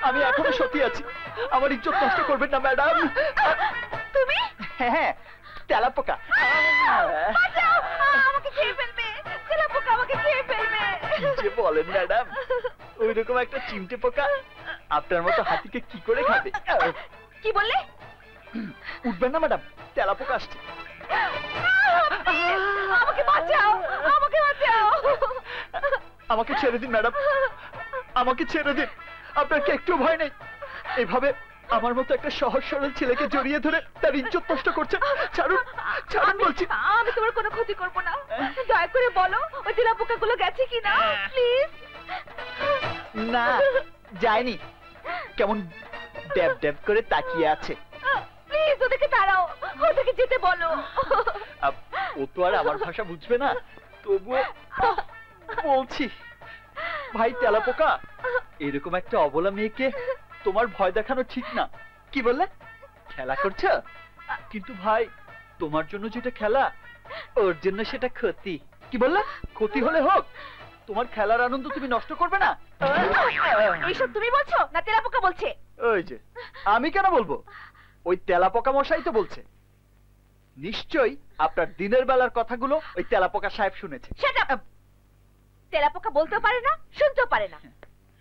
আমি এখনো সত্যি আছি, আমার ইজ্জত নষ্ট করবেন না ম্যাডাম। তুমি? হ্যাঁ, তেলাপোকা। আমাকে খেয়ে ফেলবে, তেলাপোকা আমাকে খেয়ে ফেলবে। যে বলেন ম্যাডাম, ওই রকম একটা চিমটে পোকা আপনার মতো হাতিকে কি করে খাবে? কি বললে? উঠবেন না ম্যাডাম, তেলাপোকা আসছে। আমাকে বাঁচাও, আমাকে বাঁচাও। আমাকে ছেড়ে দিন ম্যাডাম, আমাকে ছেড়ে দিন। আপনার কি একটু ভয় নেই? এভাবে আমার মতো একটা সহজ সরল ছেলেকে জড়িয়ে ধরে তার ইজ্জত নষ্ট করছে। ছাড়ুন, ছাড়ুন বলছি। আমি তোমার কোনো ক্ষতি করব না, দয়া করে বলো ওই তেলাপোকাগুলো গেছে কিনা প্লিজ। না, যায়নি। কেমন ড্যাব ড্যাব করে তাকিয়ে আছে। প্লিজ ওদেরকে তাড়াও, ওদেরকে যেতে বলো। ও তো আর আমার ভাষা বুঝবে না, তবুও বলছি। ভাই তেলাপোকা, এরকম একটা অবলা মেয়েকে তোমার ভয় দেখানো ঠিক না। কি বললে? খেলা করছো? কিন্তু ভাই, তোমার জন্য যেটা খেলা, ওর জন্য সেটা ক্ষতি। কি বললে? ক্ষতি হলে হোক, তোমার খেলার আনন্দ তুমি নষ্ট করবে না। এইসব তুমি বলছো না তেলাপোকা বলছে? ওই যে, আমি কেন বলবো? ওই তেলাপোকা মশাই তো বলছে। নিশ্চয়ই আপনার দিনের বেলার কথাগুলো ওই তেলাপোকা সাহেব শুনেছে। তেলাপোকা বলতেও পারে না, শুনতেও পারে না।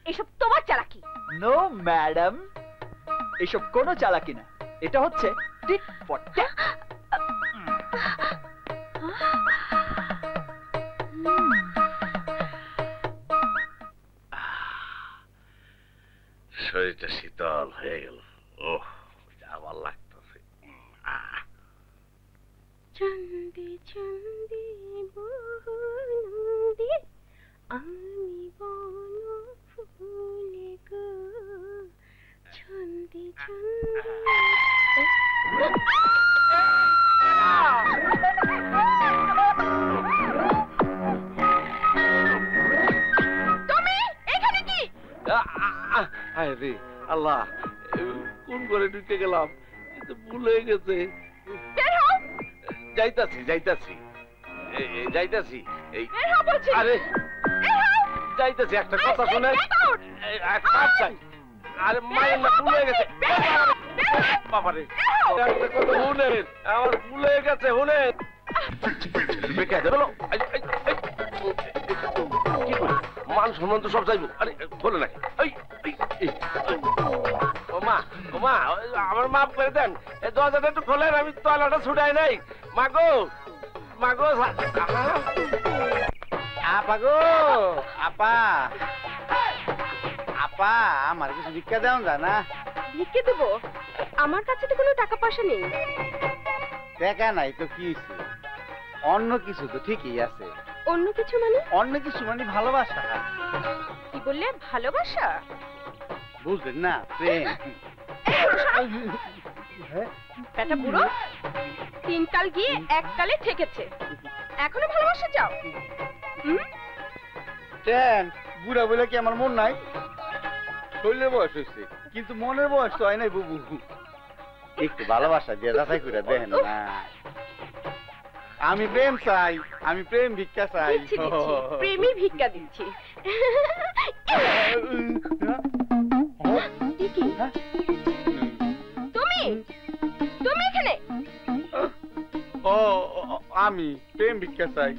এসব তোমার চালাকি। নো ম্যাডাম, এসব কোনো চালাকি না, এটা হচ্ছে টিট ফর ট্যাট। শরীরটা শীতল হয়ে গেল। ওহ, আবার লাগতেছে। ছন্দে ছন্দে বন্দে আমি বন ফুলে গো, ছন্দে তুমি এখানে কি? আরে আল্লাহ, কোন করে ঢুকে গেলাম, ভুল হয়ে গেছে। যাইতাছি যাইতাছি যাইতাছি। আরে যাইতাছি, একটা কথা শুনে। আরে মায়ের না, ভুল হয়ে গেছে। বাবারে, একটা কথা শুনেন, আমার ভুল হয়ে গেছে। শুনেন, মান সম্মান তো সব চাইবো। আরে বলে নাই। ওমা ওমা, আমার মাফ করে দেন, দরজাটা একটু খোলেন, আমি তলাটা ছুটাই নাই। মাগো মাগো, আপা গো, আপা। আপা আমার কিছু ভিক্ষা দেওয়া যায় না? ভিক্ষে দেবো? আমার কাছে তো কোনো টাকা পয়সা নেই। টাকা নাই তো কি হইছে? অন্য কিছু তো ঠিকই আছে। অন্য কিছু মানে? অন্য কিছু মানে ভালোবাসা। কি বললে? ভালোবাসা? বুঝলেন না? প্রেম। বেটা বুড়ো, 3 কাল গিয়ে 1 কালে ঠেকেছে, এখনো ভালোবাসা চাও? কেন বুড়া বলে কি আমার মন নাই? শরীরের বয়স হয়েছে কিন্তু মনের বয়স তো হয় নাই বুবু। একটু ভালোবাসা দিয়ে যাচাই করে দেখেন না। আমি প্রেম চাই, আমি প্রেম ভিক্ষা চাই। প্রেমী ভিক্ষা দিচ্ছি। তুমি তুমি এখানে? ও আমি প্রেম ভিক্ষা চাই।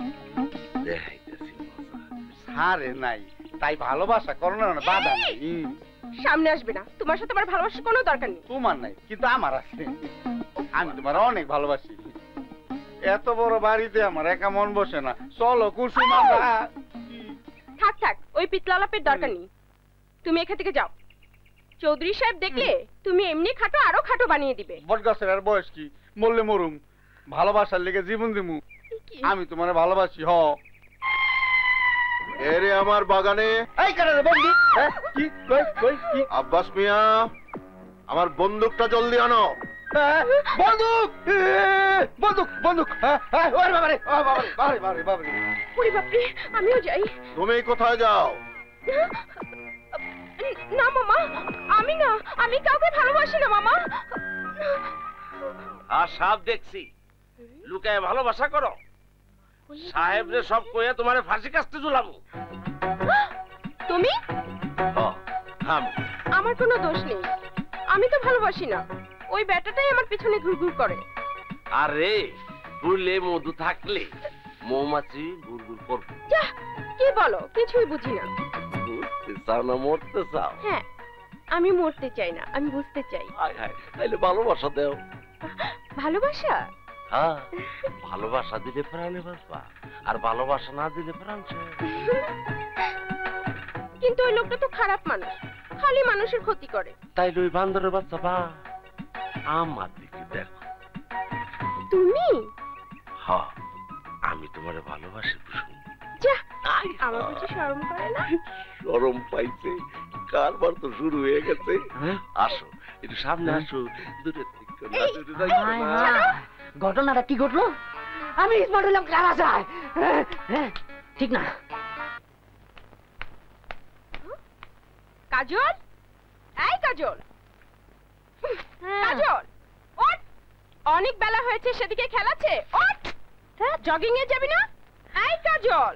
সারে নাই তাই ভালোবাসা করো না, বাধা নাই। সামনে আসবে না, তোমার সাথে আমার ভালোবাসার কোনো দরকার নেই। তোমার নাই কিন্তু আমার আছে। আমি তোমার অনেক ভালোবাসি। এত বড় বাড়িতে আমার একা মন বসে না। চলো কুসুম। থাক থাক, ওই পিতলালাপের দরকার নেই। তুমি এখান থেকে যাও। চৌধুরী সাহেব দেখলে তুমি এমনি খাটো আরো খাটো বানিয়ে দিবে। বটগাছের আর বয়স কি, মরলে মরুম, ভালোবাসার লেগে জীবন দিমু। আমি তোমার ভালোবাসি। হ এরে আমার বাগানে এই করে রে বন্ধু। কি কই কই কি? আব্বাস মিয়া, আমার বন্দুকটা জলদি আনো। বন্দুক বন্দুক বন্দুক। ওরে বাবারে, ও বাবারে বাবারে বাবারে বাবারে। ওরে বাপরে, আমিও যাই। তুমি কোথায় যাও? না মামা, আমি না, আমি কাউকে ভালোবাসি না মামা। আর সাপ দেখছি লুকায় ভালোবাসা করো। সাহেবরে সব কইয়া তোমারে ফাঁসি কাস্তে ঝুলাবো। তুমি? আমার কোনো দোষ নেই, আমি তো ভালোবাসি না। ওই ব্যাটাটাই আমার পিছনে ঘুরঘুর করে। আরে ফুলে মধু থাকলে মৌমাছি ঘুরঘুর করবে। যা, কি বলো? কিছুই বুঝি না। বুঝতে চাও না মরতে চাও? হ্যাঁ, আমি মরতে চাই না, আমি বুঝতে চাই। হায় হায়, তাইলে ভালোবাসা দাও। ভালোবাসা? হ্যাঁ, ভালোবাসা দিলে প্রাণে বাঁচবা, আর ভালোবাসা না দিলে প্রাণ শেষ। কিন্তু ওই লোকটা তো খারাপ মানুষ, খালি মানুষের ক্ষতি করে। তাইলে ওই বান্দরের বাচ্চা বা আমার দিকে দেখো। তুমি? হ্যাঁ, আমি তোমারে ভালোবাসি কুসুম। যা, আমার কিছু শরম করে না? শরম পাইছে, কারবার তো শুরু হয়ে গেছে। আসো একটু সামনে আসো। দূরে থেকে না, দূরে যাইও না। ঘটনাটা কি ঘটলো? আমি স্মার্ট হলাম কারা যায়? ঠিক না। কাজল, এই কাজল, কাজল ওঠ, অনেক বেলা হয়েছে, সেদিকে খেলাচ্ছে। ওঠ, জগিং এ যাবি না? এই কাজল।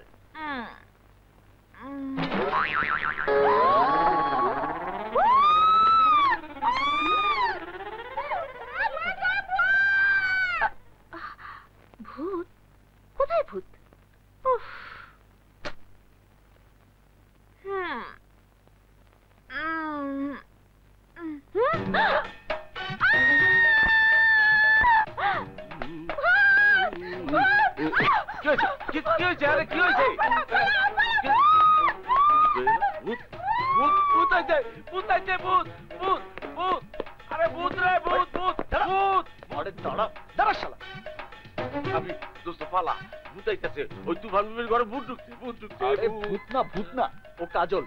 ভূত? কোথায় ভূত? উফ। কি হয়েছে? আরে কি হয়েছে? ভূত ভূত ভূত আছে, ভূত আছে, ভূত ভূত ভূত। আরে ভূত রে, ভূত ভূত ভূত। আরে দাঁড়া দাঁড়া শালা। আমি দোস্ত পালা, ভূত আইতাছে। ওই তুফান বিবির ঘরে ভূত ঢুকছে, ভূত ঢুকছে। আরে ভূত না, ভূত না, ও কাজল।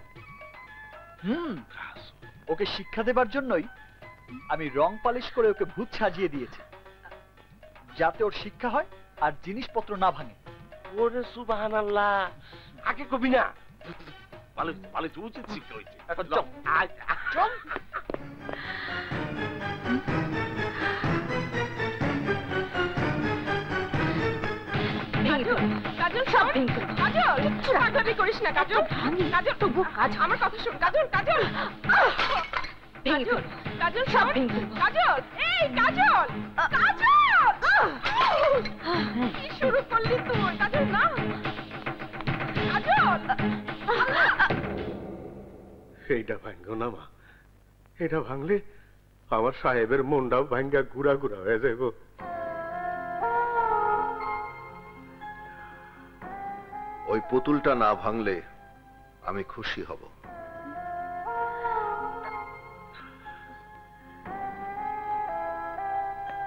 ওকে শিক্ষা দেবার জন্যই আমি রং পালিশ করে ওকে ভূত সাজিয়ে দিয়েছি, যাতে ওর শিক্ষা হয় আর জিনিসপত্র না ভাঙে। ওরে সুবহানাল্লাহ, আগে কবি না। পালিশ পালিশ উচিত শিক্ষা হয়েছে। এখন চল চল। কাজল সব ভেঙে। কাজল ভাবি করিস না কাজল। কাজল তবু কাজ, আমার কথা শুন কাজল। কাজল কাজল সব ভেঙে। কাজল, এই কাজল, কাজল কি শুরু করলি তুই? কাজল না, কাজল। এইটা ভাঙ্গো না মা, এটা ভাঙলে আমার সাহেবের মনটাও ভাঙ্গা গুড়া গুড়া হয়ে যাইব। ওই পুতুলটা না ভাঙলে আমি খুশি হব।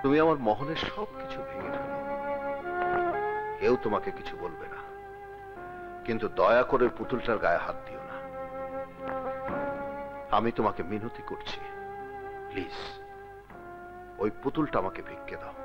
তুমি আমার মহলের সবকিছু ভেঙে ফেলো, কেউ তোমাকে কিছু বলবে না, কিন্তু দয়া করে পুতুলটার গায়ে হাত দিও না। আমি তোমাকে মিনতি করছি, প্লিজ ওই পুতুলটা আমাকে ভিক্ষে দাও।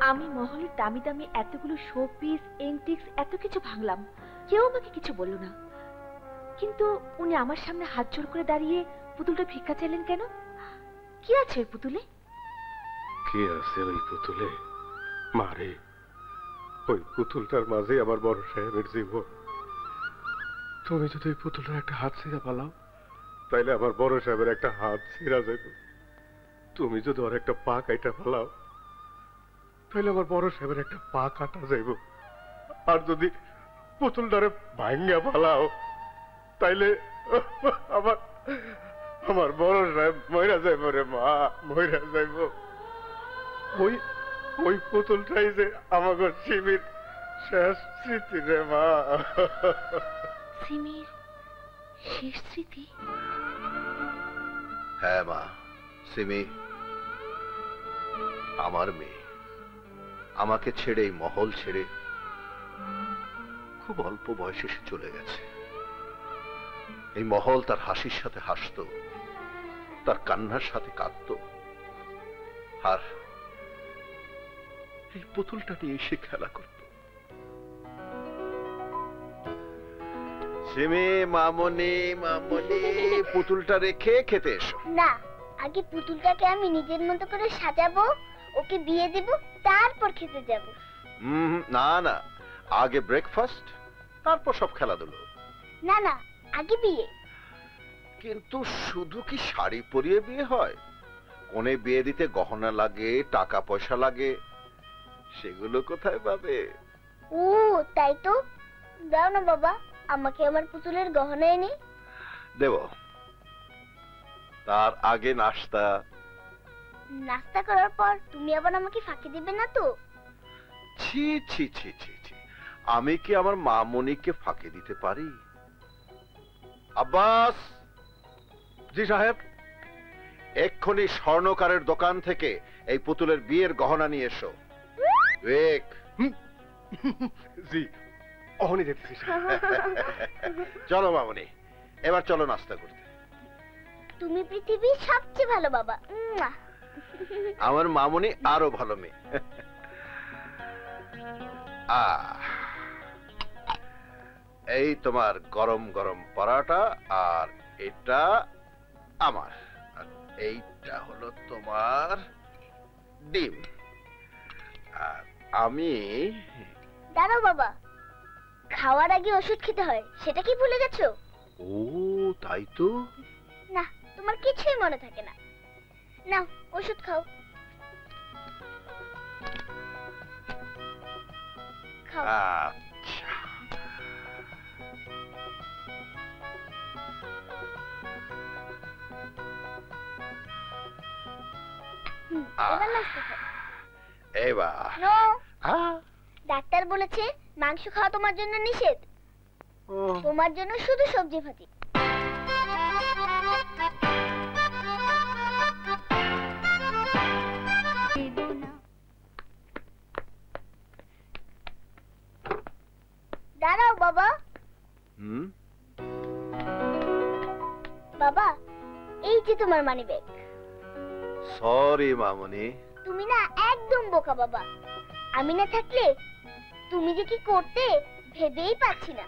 আমি মহলের দামি দামি এতগুলো শোপিস এন্টিক্স এত কিছু ভাঙলাম, কেউ আমাকে কিছু বলল না। কিন্তু উনি আমার সামনে হাত জোড় করে দাঁড়িয়ে পুতুলটা ভিক্ষা চাইলেন কেন? কি আছে ওই পুতুলে? কি আছে ওই পুতুলে? মারে, ওই পুতুলটার মাঝে আমার বড় সাহেবের জীবন। তুমি যদি ওই পুতুলটার একটা হাত ছিঁড়া পালাও, তাইলে আমার বড় সাহেবের একটা হাত ছিঁড়া যাবে। তুমি যদি ওর একটা পা কাইটা পালাও, তাইলে আমার বড় সাহেবের একটা পা কাটা যাইব। আর যদি পুতুলটারে ভাঙ্গা পালাও, তাইলে আমার আমার বড় সাহেব মইরা যাইব রে মা, মইরা যাইব। ওই ওই পুতুলটাই যে আমাদের সিমির শেষ স্মৃতি রে মা। সিমির শেষ স্মৃতি? হ্যাঁ মা, সিমি আমার মেয়ে। আমাকে ছেড়ে, এই মহল ছেড়ে খুব অল্প বয়সে সে চলে গেছে। এই মহল তার হাসির সাথে হাসতো, তার কান্নার সাথে কাঁদত, আর এই পুতুলটা নিয়ে এসে খেলা করত। সিমি, মামনি, মামনি, পুতুলটা রেখে খেতে এসো। না, আগে পুতুলটাকে আমি নিজের মতো করে সাজাবো, ওকে বিয়ে দেব, তারপর খেতে যাব। না না, আগে ব্রেকফাস্ট, তারপর সব খেলাধুলো। না না, আগে বিয়ে। কিন্তু শুধু কি শাড়ি পরিয়ে বিয়ে হয়? কোনে বিয়ে দিতে গহনা লাগে, টাকা পয়সা লাগে, সেগুলো কোথায় পাবে? ও তাই তো, দাও না বাবা, আমাকে আমার পুতুলের গহনা এনে। দেব, তার আগে নাস্তা। নাস্তা করার পর তুমি আবার আমাকে ফাঁকি দিবে না তো? ছি ছি ছি ছি ছি, আমি কি আমার মামনিকে ফাঁকি দিতে পারি? আব্বাস। জি সাহেব। এক্ষুনি স্বর্ণকারের দোকান থেকে এই পুতুলের বিয়ের গহনা নিয়ে এসো। জি, অহনি যেতেছি। চলো মামনি, এবার চলো নাস্তা করতে। তুমি পৃথিবীর সবচেয়ে ভালো বাবা। আমার মামনি আরো ভালো মেয়ে। এই তোমার গরম গরম পরাটা, আর এটা আমার, আর এইটা হলো তোমার ডিম। আর আমি দাঁড়াও বাবা, খাওয়ার আগে ওষুধ খেতে হয়, সেটা কি ভুলে গেছো? ও তাই তো। না, তোমার কিছুই মনে থাকে না। নাও ওষুধ খাও। খাও। আচ্ছা। এবার নাস্তা খাও। এবার নো, ডাক্তার বলেছে মাংস খাওয়া তোমার জন্য নিষেধ, তোমার জন্য শুধু সবজি ভাজি। দাঁড়াও বাবা। বাবা, এই যে তোমার মানি ব্যাগ। সরি মামনি। তুমি না একদম বোকা বাবা, আমি না থাকলে তুমি যে কি করতে ভেবেই পাচ্ছি না।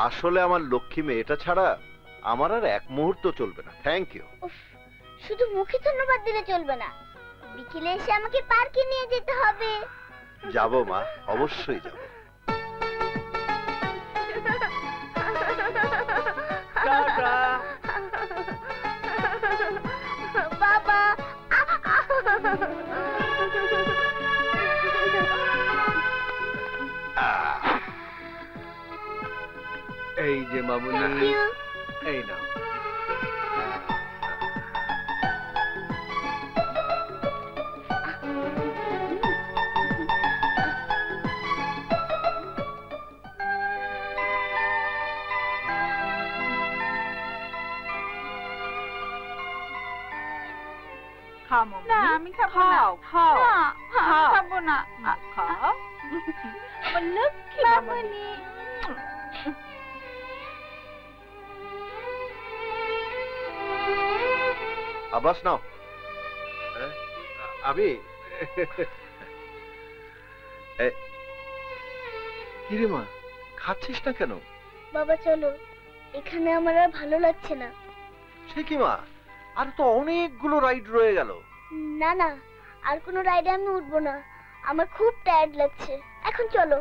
আসলে আমার লক্ষ্মী মেয়েটা ছাড়া আমার আর এক মুহূর্ত চলবে না। Thank you. শুধু মুখে ধন্যবাদ দিলে চলবে না, বিকেলে এসে আমাকে পার্কে নিয়ে যেতে হবে। যাবো মা, অবশ্যই যাব। বাবা। এই যে মামুনি, এই নাও। খাও না আমি খাবো না খাও খাবো না খাও আমার লক্ষ্মী মামনি আব্বাস নাও। আমি কিরে মা, খাচ্ছিস না কেন? বাবা চলো, এখানে আমার আর ভালো লাগছে না। সে কি মা, আর তো অনেকগুলো রাইড রয়ে গেল। না না, আর কোনো রাইডে আমি উঠবো না, আমার খুব টায়ার্ড লাগছে। এখন চলো।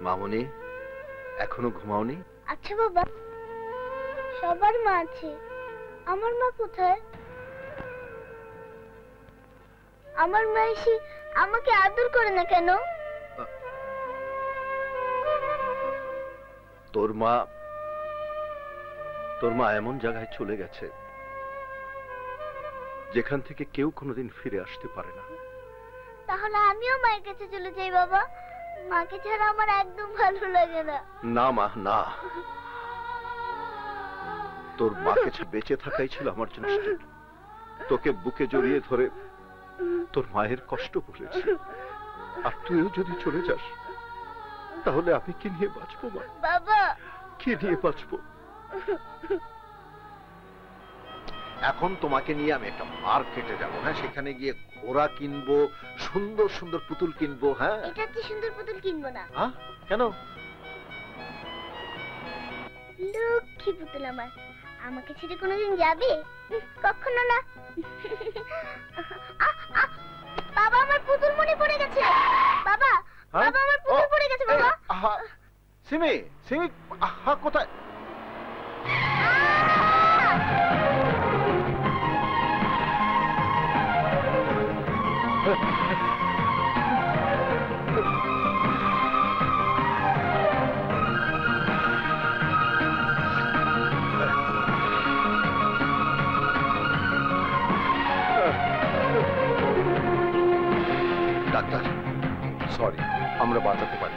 মামনি, এখনো ঘুমাওনি? আচ্ছা বাবা, সবার মা আছে, আমার মা কোথায়? আমার মা এসে আমাকে আদর করে না কেন? তোর মা এমন জায়গায় চলে গেছে যেখান থেকে কেউ কোনোদিন ফিরে আসতে পারে না। তাহলে আমিও মায়ের কাছে চলে যাই বাবা, মাকে ছাড়া আমার একদম ভালো লাগে না। না মা, না, তোর মাকে বেঁচে থাকাই ছিল আমার জন্য। তোকে বুকে জড়িয়ে ধরে তোর মায়ের কষ্ট বলেছি, আর তুইও যদি চলে যাস তাহলে আমি কি নিয়ে বাঁচবো মা? বাবা, কি নিয়ে বাঁচবো? এখন তোমাকে নিয়ে আমি একটা মার্কেটে যাবো, হ্যাঁ, সেখানে গিয়ে ঘোড়া কিনবো, সুন্দর সুন্দর পুতুল কিনবো। হ্যাঁ, এটা কি সুন্দর পুতুল কিনবো না? কেন? লক্ষ্মী পুতুল আমার, আমাকে ছেড়ে কোনোদিন যাবে? কখনো না। বাবা, আমার পুতুল মনে পড়ে গেছে। বাবা, বাবা, আমার পুতুল পড়ে গেছে। বাবা, সিমি, সিমি, কোথায়? ডাক্তার, সরি, আমরা বাঁচাতে পারি।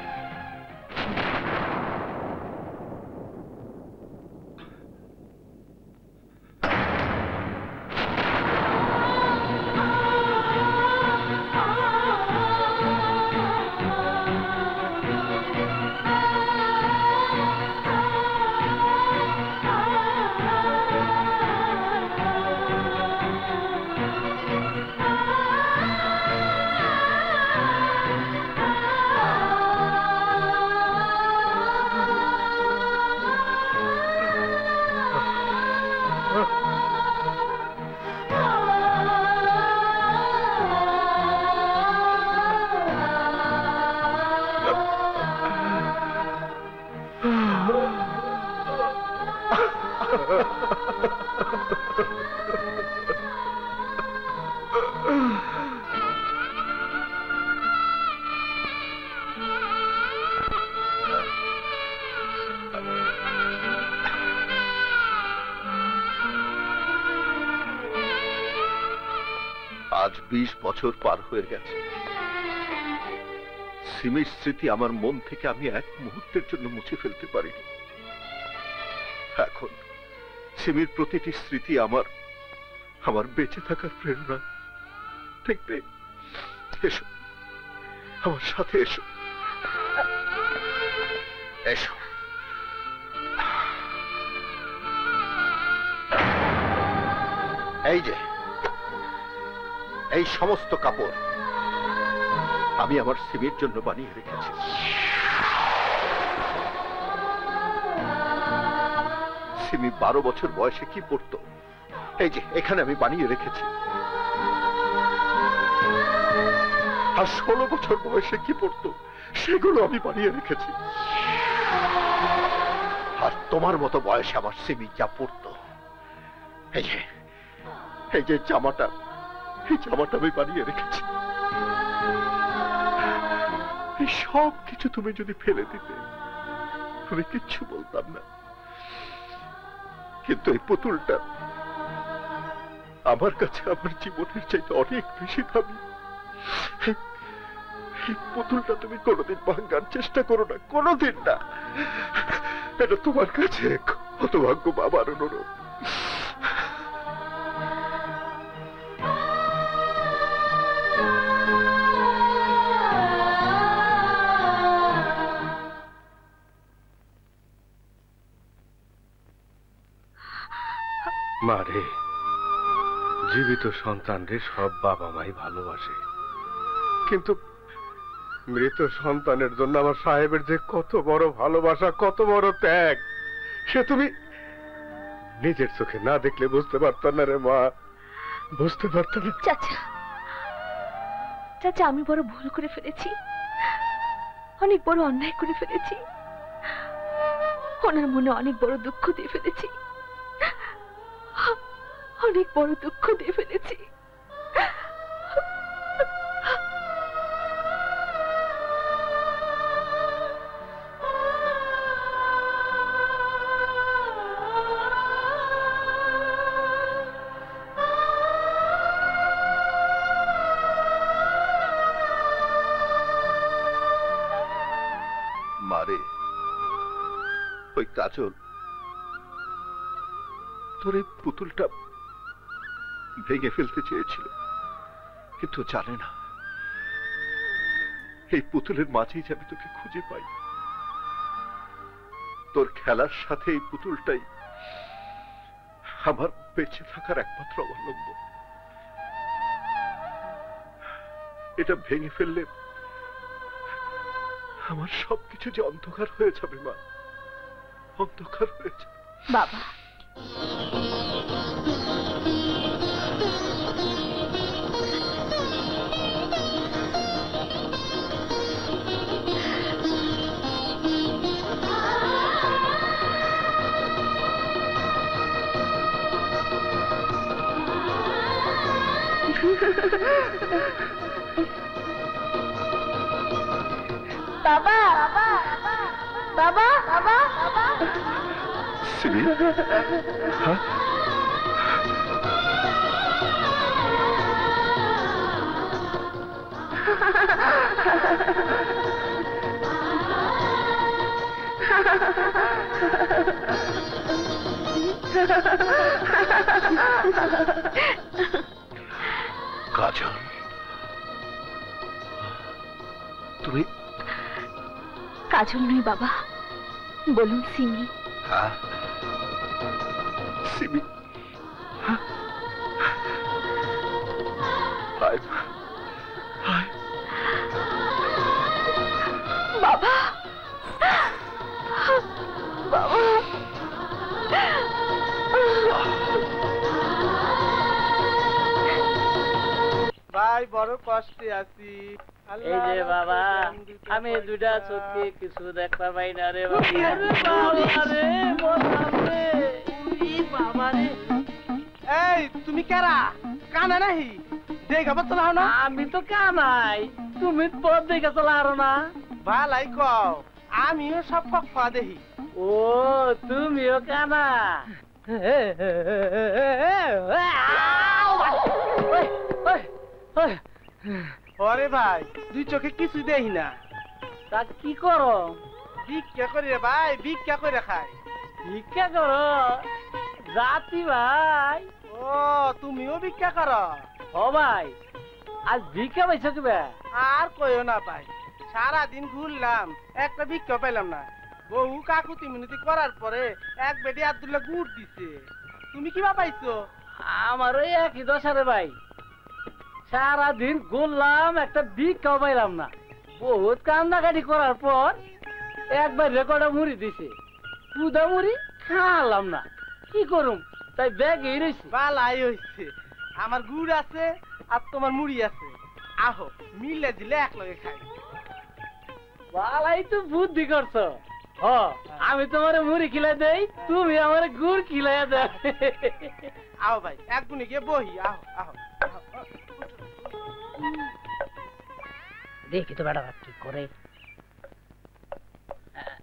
আজ 20 বছর পার হয়ে গেছে। সিমির স্মৃতি আমার মন থেকে আমি এক মুহূর্তের জন্য মুছে ফেলতে পারিনি। এখন সিমির প্রতিটি স্মৃতি আমার বেঁচে থাকার প্রেরণা। দেখবে, এসো, আমার সাথে এসো, এসো। এই যে, এই সমস্ত কাপড় আমি আমার সিমির জন্য বানিয়ে রেখেছি। সিমি 12 বছর বয়সে কি পড়তো, এই যে এখানে আমি বানিয়ে রেখেছি। আর 16 বছর বয়সে কি পড়তো, সেগুলো আমি বানিয়ে রেখেছি। আর তোমার মতো বয়সে আমার সিমি যা পড়তো, এই যে জামাটা, এই জামাটা আমি বানিয়ে রেখেছি। এই সব কিছু তুমি যদি ফেলে দিতে, আমি কিচ্ছু বলতাম না, কিন্তু এই পুতুলটা আমার কাছে আমার জীবনের চাইতে অনেক বেশি দামি। এই পুতুলটা তুমি কোনোদিন ভাঙার চেষ্টা করো না, কোনোদিন না। এটা তোমার কাছে হতভাগ্য বাবার অনুরোধ। মারে, জীবিত সন্তানরে সব বাবা মাই ভালোবাসে, কিন্তু মৃত সন্তানের জন্য আমার সাহেবের যে কত বড় ভালোবাসা, কত বড় ত্যাগ, সে তুমি নিজের চোখে না দেখলে বুঝতে পারত না রে মা, বুঝতে পারত না। চাচা, চাচা, আমি বড় ভুল করে ফেলেছি, অনেক বড় অন্যায় করে ফেলেছি, ওনার মনে অনেক বড় দুঃখ দিয়ে ফেলেছি, অনেক বড় দুঃখ দিয়ে ফেলেছি। মারে, ওই কাজল তোর এই পুতুলটা ভেঙে ফেলতে চেয়েছিল, কিন্তু জানে না এই পুতুলের মাঝেই আমি তোকে খুঁজে পাই। তোর খেলার সাথে এই পুতুলটাই আমার বেঁচে থাকার একমাত্র অবলম্বন। এটা ভেঙে ফেললে আমার সবকিছু যে অন্ধকার হয়ে যাবে মা, অন্ধকার হয়ে যাবে। বাবা, বাবা, বাবা, বাবা, সিমি, হ্যাঁ? কাজল, তুমি? কাজল নয় বাবা, বলুন সিমি। হ্যাঁ, সিমি। হায় হায় বাবা, বাবা, ভাই বড় কষ্টে আছি। এই যে বাবা, আমি দুটা চোখে কিছু দেখতে পাই না রে বাবা। এই তুমি কারা? কানা নাহি? দেখা পাচ্ছ না? আমি তো কানাই, তুমি পথ দেখে চলা আরো না। ভালাই কও, আমিও সব পক্ষা দেখি। ও, তুমিও কানা? ওরে ভাই, দুই চোখে কিছু দেখি না। তা কি করো? ভিক্ষা করি রে ভাই, ভিক্ষা করে খাই। ভিক্ষা করো? জাতি ভাই। ও, তুমিও ভিক্ষা করো? ও ভাই, আজ ভিক্ষা পাইছো কিবা? আর কইও না ভাই, সারাদিন ঘুরলাম, একটা ভিক্ষা পাইলাম না। বহু কাকুতি মিনতি করার পরে এক বেটি আব্দুল্লাহ গুড় দিছে। তুমি কিবা পাইছো? আমারও একই দশা রে ভাই, সারাদিন ঘুরলাম, একটা ভিক্ষাও পাইলাম না। বহুত কান্দাকাটি করার পর একবার রেকর্ডে মুড়ি দিছে, কুদা মুড়ি খাওয়ালাম না, কি করুম, তাই ব্যাগ এই রয়েছে। বালাই হইছে, আমার গুড় আছে আর তোমার মুড়ি আছে, আহো মিলে দিলে এক লগে খাই। বালাই তো বুদ্ধি করছো। হ, আমি তোমার মুড়ি খিলাই দেই, তুমি আমার গুড় খিলাইয়া দে। আও ভাই, এক গুণে গিয়ে বহি, আহো আহো। দেখি তো বেটা কি করে।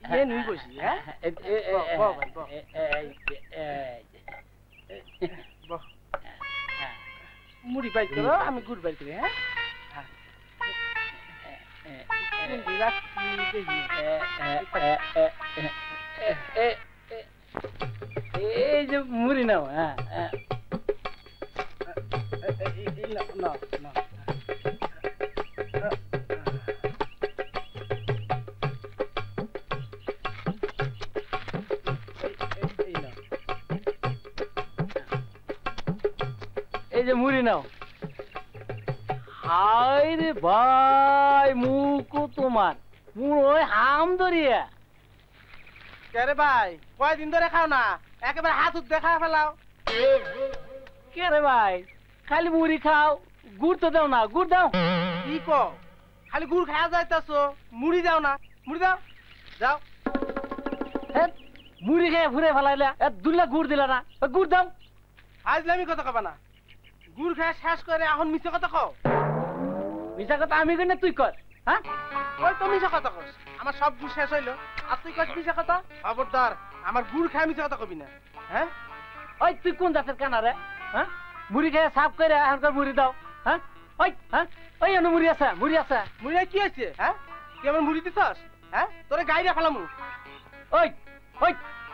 ইয়ে নুই বসি হ্যাঁ মুড়ি বাইর করো আমি গুড় বাইর করি হ্যাঁ এই যে মুড়ি নাও হ্যাঁ এই যে মুড়ি নাও হায় রে ভাই মুখও তোমার পুরো হাম ধরিয়া কে রে ভাই কয়দিন ধরে খাও না একেবারে হাত উঠ দেখা ফেলাও কে রে ভাই খালি মুড়ি খাও গুড় তো দাও না গুড় দাও কি কো খালি গুড় খাওয়া যাইতাছো মুড়ি দাও না মুড়ি দাও যাও মুড়ি খেয়ে ঘুরে ফেলাইলে দুলা গুড় দিলা না গুড় দাও আজলামি কথা কবা না গুড় খাওয়া শেষ করে এখন মিছে কথা কও মিছা কথা আমি কই না তুই কর হ্যাঁ ওই তো মিছা কথা কস আমার সব গুড় শেষ হইলো আর তুই কস মিছা কথা খবরদার আমার গুড় খায় মিছা কথা কবি না হ্যাঁ ওই তুই কোন জাতের কানা রে হ্যাঁ মুড়ি খেয়ে সাফ করে এখনকার মুড়ি দাও হ্যাঁ ওই এনে মুড়ি আছে মুড়ি কি হয়েছে হ্যাঁ তুই আমার মুড়ি দিছস হ্যাঁ তোরে গাইরা ফেলামু ওই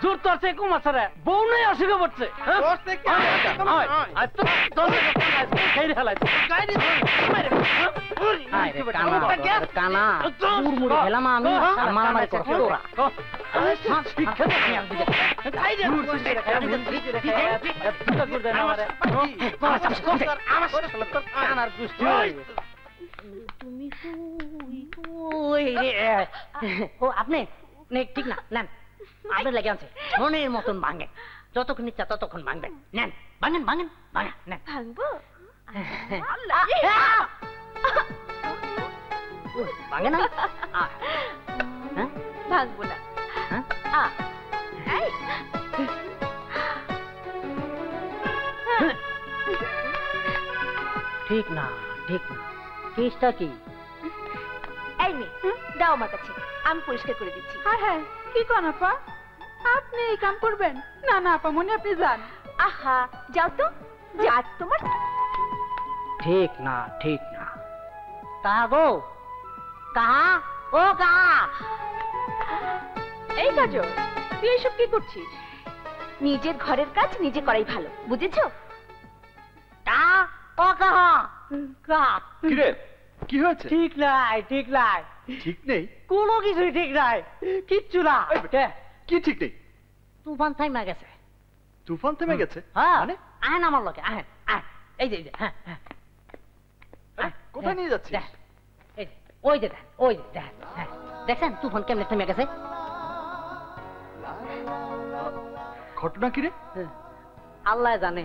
জোর তোর সে কম আছে রে বউ নাই অসুখে পড়ছে তোর সে কি আজ তো তোর খাই ফেলাই গাইরি মারে আরে কানা মুড়ি খেলাম আমি আর মারামারি করছ তোরা আপনি ঠিক না নেন আপনার লেগে আছে মনের মতন ভাঙেন যতক্ষণ ইচ্ছা ততক্ষণ ভাঙবেন নেন ভাঙেন নেন ভাঙবো ভাঙে না ভাঙবো না ঠিক না কেসটা কি এই নে দাও আমার কাছে আমি পরিষ্কার করে দিচ্ছি হ্যাঁ কি কোন আপা আপনি এই কাম করবেন না আপা মনে আপনি যান আহা যাও তো আজ তোমার ঠিক না কাহা গো কাহা ও কাহা এই কাজল তুই এসব কি করছিস নিজের ঘরের কাজ নিজে করাই ভালো বুঝেছো কাহা ও কাহা কি রে কি হয়েছে ঠিক নাই ঠিক নেই কোনো কিছুই ঠিক নাই কিচ্ছু না কি ঠিক নেই তুফান থাইমা গেছে তুফান থেমে গেছে হ্যাঁ আহেন আমার লোকে আহেন এই যে হ্যাঁ কোথায় নিয়ে যাচ্ছিস ওই যে দেখেন তুফান কেমনে থেমে গেছে ঘটনা কি রে আল্লাহ জানে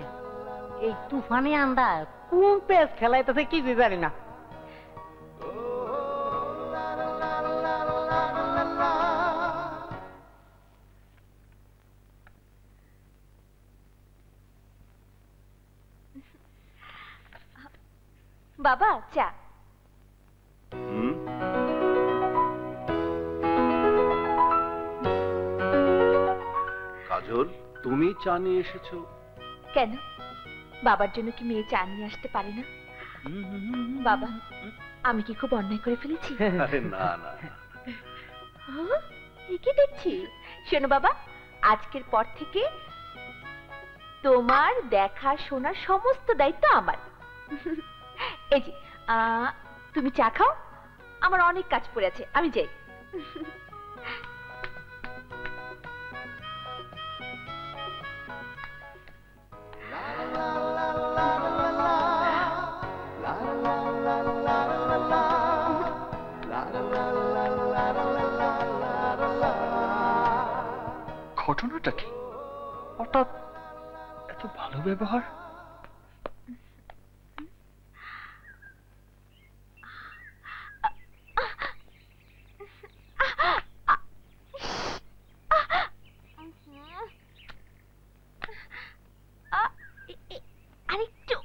এই তুফানে আন্দা কোন পেস খেলাইতেছে কিছু জানি না বাবা চা কাজল তুমি চা নিয়ে এসেছো কেন বাবার জন্য কি মেয়ে চা নিয়ে আসতে পারে না বাবা আমি কি খুব অন্যায় করে ফেলেছি আরে না কি দেখছি শোনো বাবা আজকের পর থেকে তোমার দেখা শোনার সমস্ত দায়িত্ব আমার এই যে তুমি চা খাও আমার অনেক কাজ পড়ে আছে আমি যাই ঘটনাটা কি হঠাৎ এত ভালো ব্যবহার আরেকটু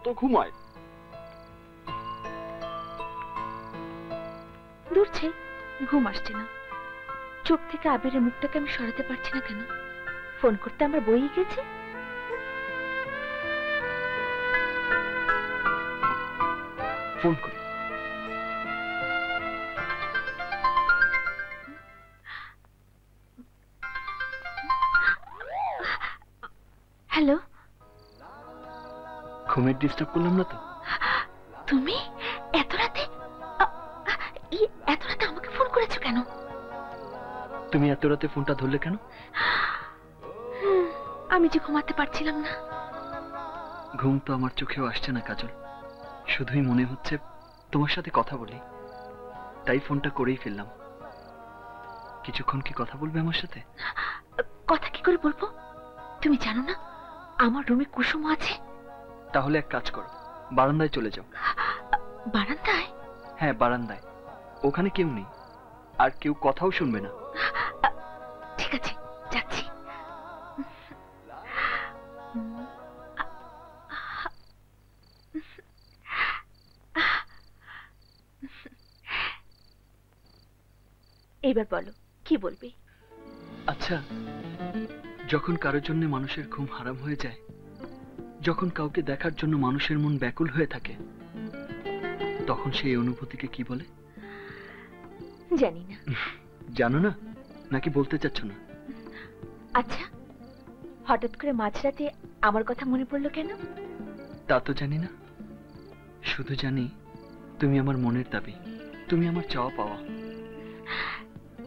তো ঘুমায়। দূরছে, ঘুম আসছে না। চোখ থেকে আবিরের মুখটাকে আমি সরাতে পারছি না কেন? ফোন করতে আমার বই গেছে। ফোন করি। হ্যালো, ঘুমের ডিস্টার্ব করলাম না তো? তুমি এত রাতে আমাকে ফোন করেছো কেন? তুমি এত রাতে ফোনটা ধরলে কেন? আমি যে ঘুমাতে পারছিলাম না। ঘুম তো আমার চোখেও আসছে না কাজল, শুধুই মনে হচ্ছে তোমার সাথে কথা বলি, তাই ফোনটা করেই ফেললাম। কিছুক্ষণ কি কথা বলবে আমার সাথে? কথা কি করে বলবো? তুমি জানো না আমার রুমে কুসুম আছে? তাহলে এক কাজ করো, বারান্দায় চলে যাও। বারান্দায়? হ্যাঁ বারান্দায়, ওখানে কেউ নেই আর কেউ কথাও শুনবে না। ঠিক আছে, যাচ্ছি। এবার বলো, কি বলবে? আচ্ছা, যখন কারোর জন্য মানুষের ঘুম হারাম হয়ে যায়, যখন কাউকে দেখার জন্য মানুষের মন ব্যাকুল হয়ে থাকে, তখন সেই অনুভূতিকে কি বলে? জানি না। জানো না নাকি বলতে চাচ্ছ না? আচ্ছা, হঠাৎ করে মাঝরাতে আমার কথা মনে পড়লো কেন? তা তো জানি না, শুধু জানি তুমি আমার মনের দাবি, তুমি আমার চাওয়া পাওয়া।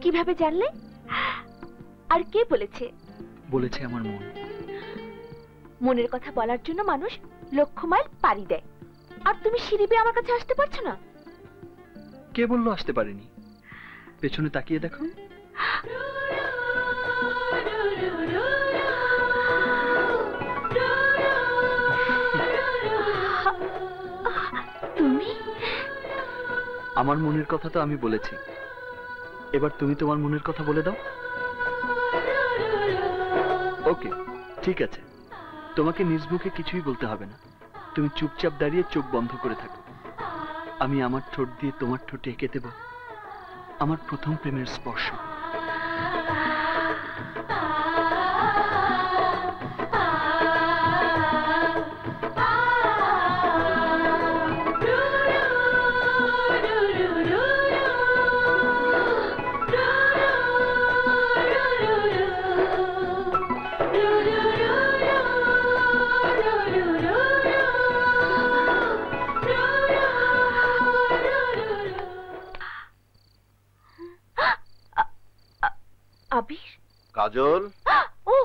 কিভাবে জানলে? আর কে বলেছে? বলেছে আমার মন। মনের কথা বলার জন্য মানুষ লক্ষ মাইল পাড়ি দেয়, আর তুমি সিঁড়ি বেয়ে আমার কাছে আসতে পারছো না? কে বললো আসতে পারিনি? পেছনে তাকিয়ে দেখো। তুমি? আমার মনের কথা তো আমি বলেছি, এবার তুমি তোমার মনের কথা বলে দাও। ওকে, ঠিক আছে, তোমাকে নিজ মুখে কিছুই বলতে হবে না, তুমি চুপচাপ দাঁড়িয়ে চোখ বন্ধ করে থাকো। আমি আমার ঠোঁট দিয়ে তোমার ঠোঁটে এঁকে দেব আমার প্রথম প্রেমের স্পর্শ। আবির? কাজল, ও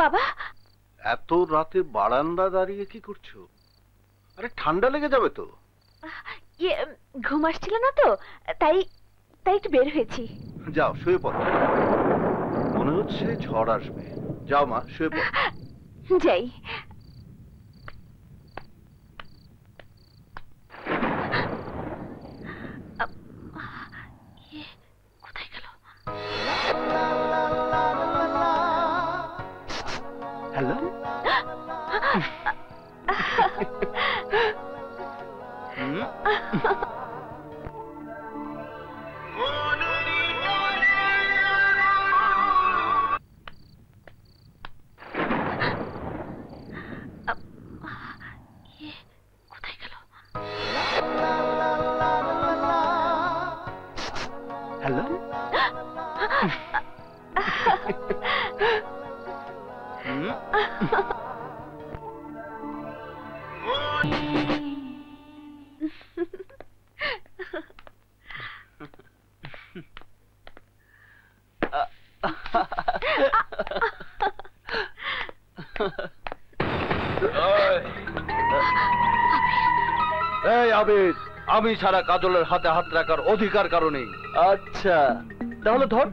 বাবা, এত রাতে বারান্দা দাঁড়িয়ে কি করছো? আরে ঠান্ডা লেগে যাবে তো। ঘুম আসছিল না তো, তাই একটু বের হয়েছি। যাও শুয়ে পড়ো, মনে হচ্ছে ঝড় আসবে। যাও মা, শুয়ে পড়ো। যাই। কোথায় গেল? হ্যালো। কোথায় গেল? হ্যালো। এই আবির, আমি ছাড়া কাজলের হাতে হাত রাখার অধিকার কারণে। আচ্ছা, তাহলে ধর।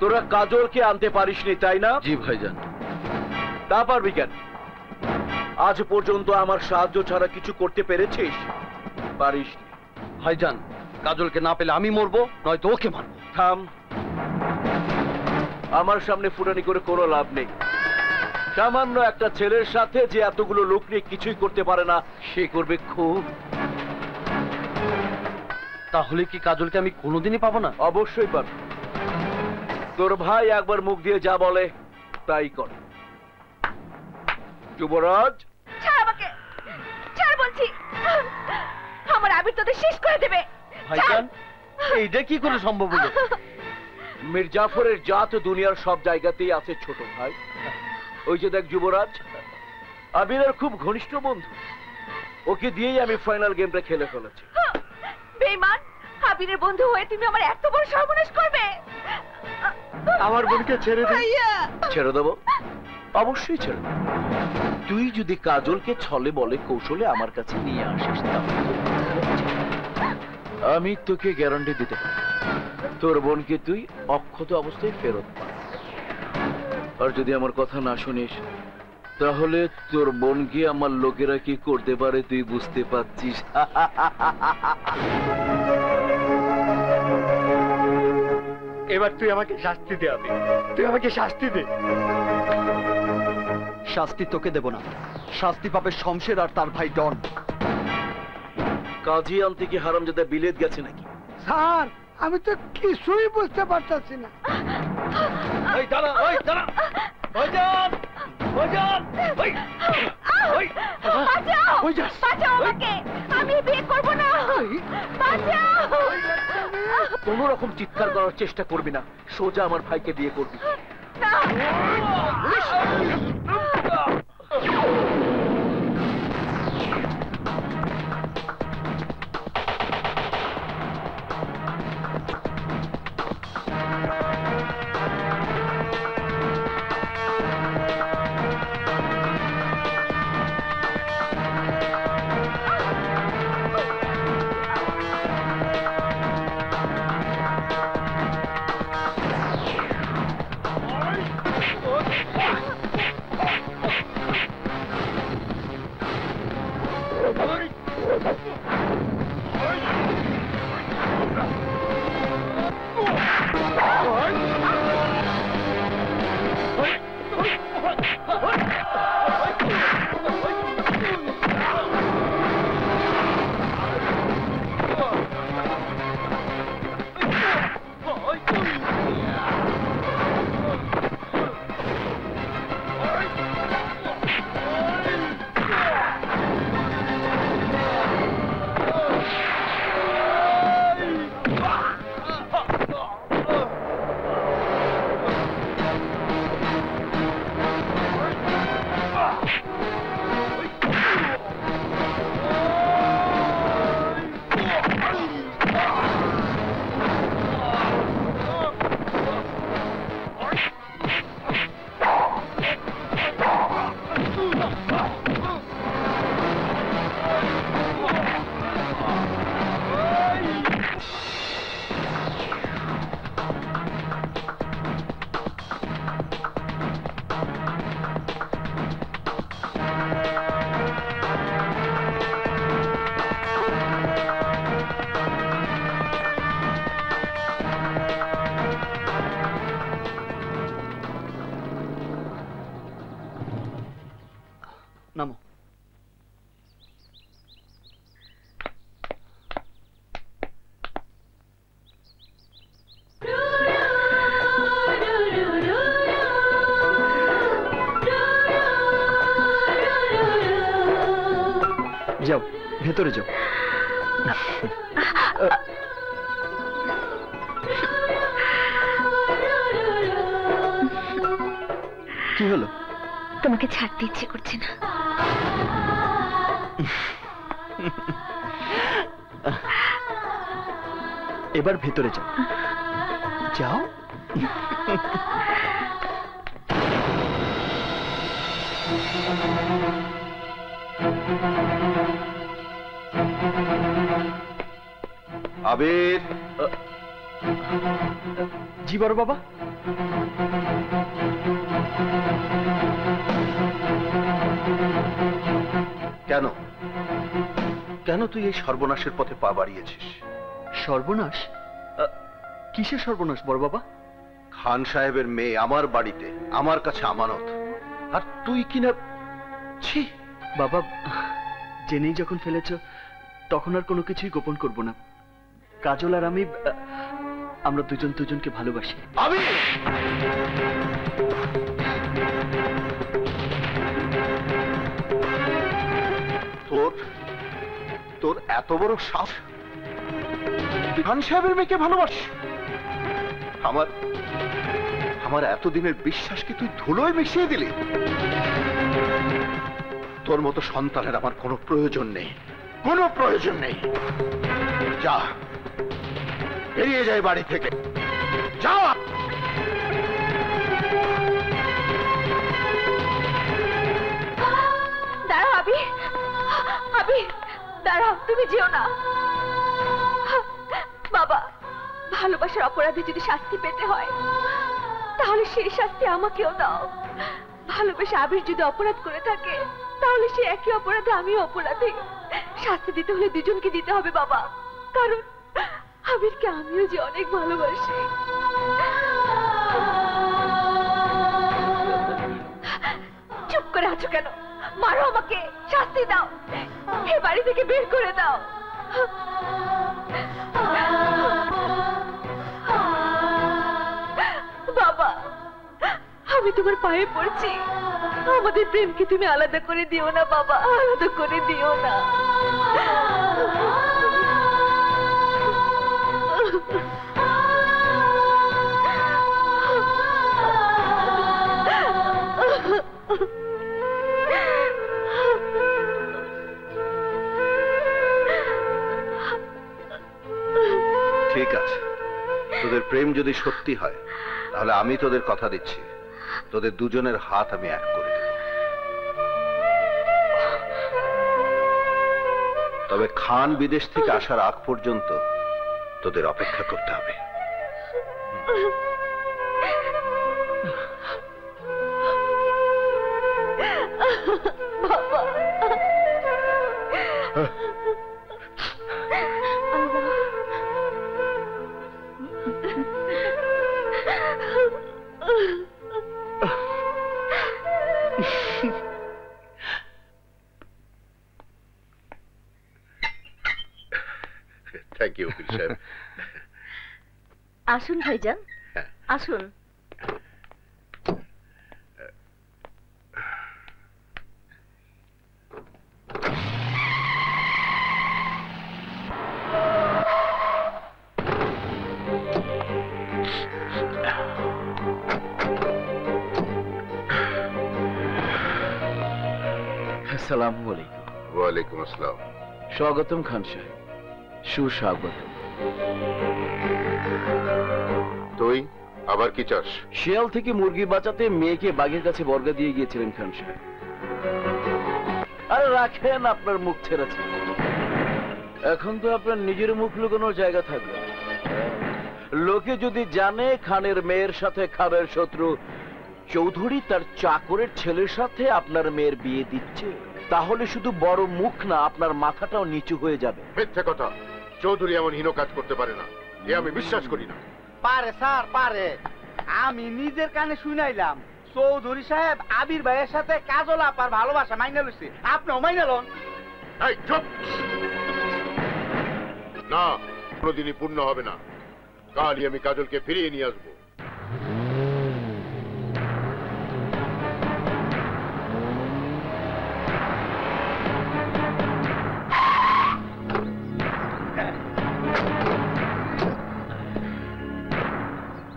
তোরা কাজলকে আনতে পারিসনি তাই না? জি ভাইজান। তা পারবি কেন? আজ পর্যন্ত আমার সাহায্য ছাড়া কিছু করতে পেরেছিস? পারিসনি। ভাইজান, কাজলকে না পেলে আমি মরবো, নয়তো ওকে মারবো। থাম, আমার সামনে ফুটানি করে কোনো লাভ নেই। সামান্য একটা ছেলের সাথে যে এতগুলো লোক নিয়ে কিছুই করতে পারে না, সে করবে খুব। তাহলে কি কাজলকে আমি কোনোদিনই পাবো না? অবশ্যই পাবো। তোর ভাই একবার মুখ দিয়ে যা বলে তাই কর। যুবরাজ, ছাড় আমাকে, ছাড় বলছি। আমার আবির তোদের শেষ করে দেবে। ভাইজান, এইটা কি করে সম্ভব হলো? মীর জাফরের জাত দুনিয়ার সব জায়গাতেই আছে ছোট ভাই। ওই যে দেখ যুবরাজ, আবিরের খুব ঘনিষ্ঠ বন্ধু, ওকে দিয়েই আমি ফাইনাল গেমটা খেলে ফেলেছি। বেঈমান, আবিরের বন্ধু হয়ে তুমি আমার এত বড় সর্বনাশ করবে? আমার বোনকে ছেড়ে দে। ছেড়ে দেবো? অবশ্যই ছেড়ে দেবো। তুই যদি কাজলকে ছলে বলে কৌশলে আমার কাছে নিয়ে আসিস, আমি তোকে গ্যারান্টি দিতে পারি তোর বোনকে তুই অক্ষত অবস্থায় ফেরত পাবি। আর যদি আমার কথা না শুনিস, তাহলে তোর বোনকে আমার লোকেরা কি করতে পারে তুই বুঝতে পারছিস। এবার তুই আমাকে শাস্তি দে আবির, তুই আমাকে শাস্তি দে। শাস্তি তোকে দেব না, শাস্তি পাবে শমশের আর তার ভাই ডন। কাজী আনতে কি হারামজাদা বিলেত গেছে নাকি? স্যার, আমি তো কিছুই বুঝতে পারতাছি না। এই দাঁড়া, ওই দাঁড়া, ভাইজান, ভাইজান, ওই ওই বাঁচাও, বাঁচাও আমাকে, আমি বিয়ে করব না। বাঁচাও। কোন রকম চিৎকার করার চেষ্টা করবি না, সোজা আমার ভাইকে বিয়ে করবি। না। নামো। যাও, ভেতরে যাও। কি হলো? তোমাকে ছাড়তে ইচ্ছে করছে না। এবার ভেতরে যাও, যাও। আবির। জি বড় বাবা। কেন কেন তুই এই সর্বনাশের পথে পা বাড়িয়েছিস? সর্বনাশ? কিসের সর্বনাশ বড় বাবা? খান সাহেবের মেয়ে আমার বাড়িতে, আমার কাছে আমানত, আর তুই কিনা? ছি বাবা, জেনেই যখন ফেলেছ তখন আর কোনো কিছুই গোপন করব না। কাজল আর আমি, আমরা দুজন দুজনকে ভালোবাসি। আমি তোর এত বড় সাহস, খান সাহেবের মেয়েকে ভালোবাস? আমার এতদিনের বিশ্বাসকে তুই ধুলোয় মিশিয়ে দিলি। তোর মতো সন্তানের আমার কোনো প্রয়োজন নেই, কোনো প্রয়োজন নেই। যা, বেরিয়ে যায় বাড়ি থেকে, যা। দাঁড়াও আবি, আবি দাঁড়াও, তুমি যেও না। বাবা, ভালোবাসার অপরাধে যদি শাস্তি পেতে হয় তাহলে সেই শাস্তি আমাকেও দাও। ভালোবাসা আবির যদি অপরাধ করে থাকে তাহলে সে একই অপরাধে আমিও অপরাধী। শাস্তি দিতে হলে দুজনকে দিতে হবে বাবা, কারণ আবিরকে আমিও যে অনেক ভালোবাসি। চুপ করে আছো কেন? মারো আমাকে, শাস্তি দাও, এ বাড়ি থেকে বের করে দাও। বাবা, আমি তোমার পায়ে পড়ছি, আমাদের প্রেমকে তুমি আলাদা করে দিও না বাবা, আলাদা করে দিও না। ঠিক আছে, তোদের প্রেম যদি সত্যি হয় তাহলে আমি তোদের কথা দিচ্ছি, তোদের দুজনের হাত আমি এক করে দেব। তবে খান বিদেশ থেকে আসার আগ পর্যন্ত তোদের অপেক্ষা করতে হবে। থ্যাংক ইউ উকিল সাহেব। আসুন ভাইজান, আসুন। আসসালামু আলাইকুম। ওয়ালাইকুম আসসালাম। স্বাগতম খান সাহেব, সুস্বাগত। তুই আবার কি চাস? শিয়াল থেকে মুরগি বাঁচাতে মেয়েকে বাঘের কাছে বর্গা দিয়ে গিয়েছিলেন খান সাহেব। আরে রাখেন আপনার মুখ ছেড়েছে, এখন তো আপনার নিজের মুখ লুকানোর জায়গা থাকবে। লোকে যদি জানে খানের মেয়ের সাথে খানের শত্রু চৌধুরী তার চাকরের ছেলের সাথে আপনার মেয়ের বিয়ে দিচ্ছে, তাহলে শুধু বড় মুখ না, আপনার মাথাটাও নিচু হয়ে যাবে। মিথ্যে কথা, চৌধুরী এমন হীন কাজ করতে পারে না, এ আমি বিশ্বাস করি না। পারে স্যার, পারে। আমি নিজের কানে শুনাইলাম চৌধুরী সাহেব আবির ভাইয়ের সাথে কাজল আপার ভালোবাসা মাইনা লইছে, আপনিও মাইনা লন। এই চুপ! না, কোনোদিনই পূর্ণ হবে না। কালই আমি কাজলকে ফিরিয়ে নিয়ে আসবো।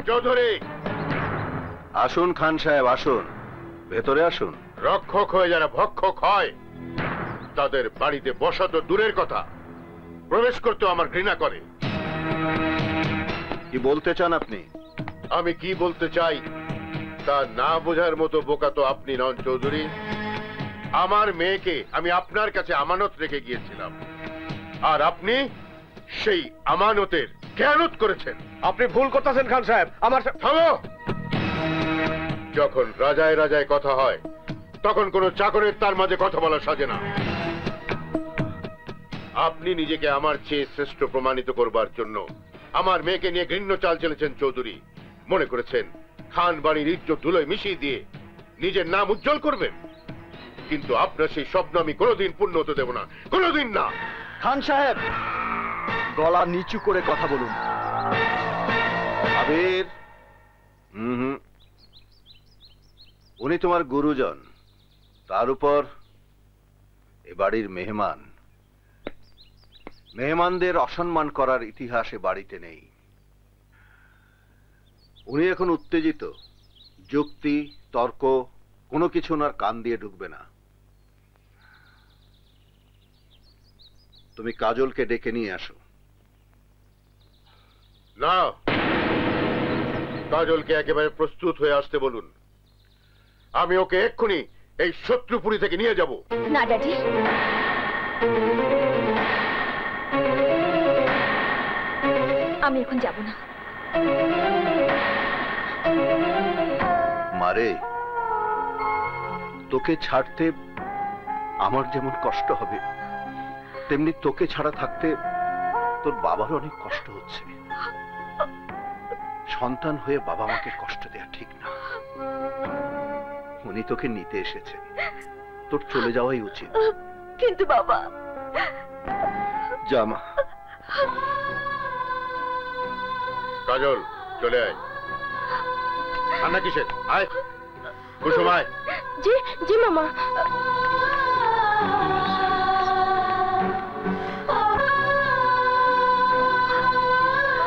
চৌধুরী! আসুন খান সাহেব, আসুন, ভেতরে আসুন। রক্ষক হয়ে যারা ভক্ষক হয় তাদের বাড়িতে বসা তো দূরের কথা, প্রবেশ করতেও আমার ঘৃণা করে। কি বলতে চান আপনি? আমি কি বলতে চাই তা না বোঝার মতো বোকা তো আপনি নন চৌধুরী। আমার মেয়েকে আমি আপনার কাছে আমানত রেখে গিয়েছিলাম, আর আপনি সেই আমানতের খেয়ানত করেছেন। আপনি ভুল করতেছেন খান সাহেব। আমার থামো! যখন রাজায় রাজায় কথা হয় তখন কোনো চাকরের তার মাঝে কথা বলা সাজে না। আপনি নিজেকে আমার চেয়ে শ্রেষ্ঠ প্রমাণিত করবার জন্য আমার মেয়েকে নিয়ে ঘৃণ্য চাল চলেছেন চৌধুরী। মনে করেছেন খান বাড়ির ইজ্জত ধুলোয় মিশিয়ে দিয়ে নিজের নাম উজ্জ্বল করবেন, কিন্তু আপনার সেই স্বপ্ন আমি কোনোদিন পূর্ণ হতে দেব না, কোনোদিন না। খান সাহেব, গলা নিচু করে কথা বলুন। আবির, উনি তোমার গুরুজন, তার উপর এ বাড়ির মেহমান। মেহমানদের অসম্মান করার ইতিহাস এ বাড়িতে নেই। উনি এখন উত্তেজিত, যুক্তি তর্ক কোনো কিছু ওনার কান দিয়ে ঢুকবে না। তুমি কাজলকে ডেকে নিয়ে আসো। না, কাজলকে একেবারে প্রস্তুত হয়ে আসতে বলুন। আমি ওকে এক্ষুনি এই শত্রুপুরী থেকে নিয়ে যাব। না ড্যাডি, আমি এখন যাব না। মারে, তোকে ছাড়তে আমার যেমন কষ্ট হবে, তেমনি তোকে ছাড়া থাকতে তোর বাবার অনেক কষ্ট হচ্ছে। সন্তান হয়ে বাবা মাকে কষ্ট দেয়া ঠিক না। উনি তোকে নিতে এসেছেন, তোর চলে যাওয়াই উচিত। কিন্তু বাবা। জামা, কাজল চলে আয়। রান্না কিসের? আয় কুসুম, আয়। জি জি মামা।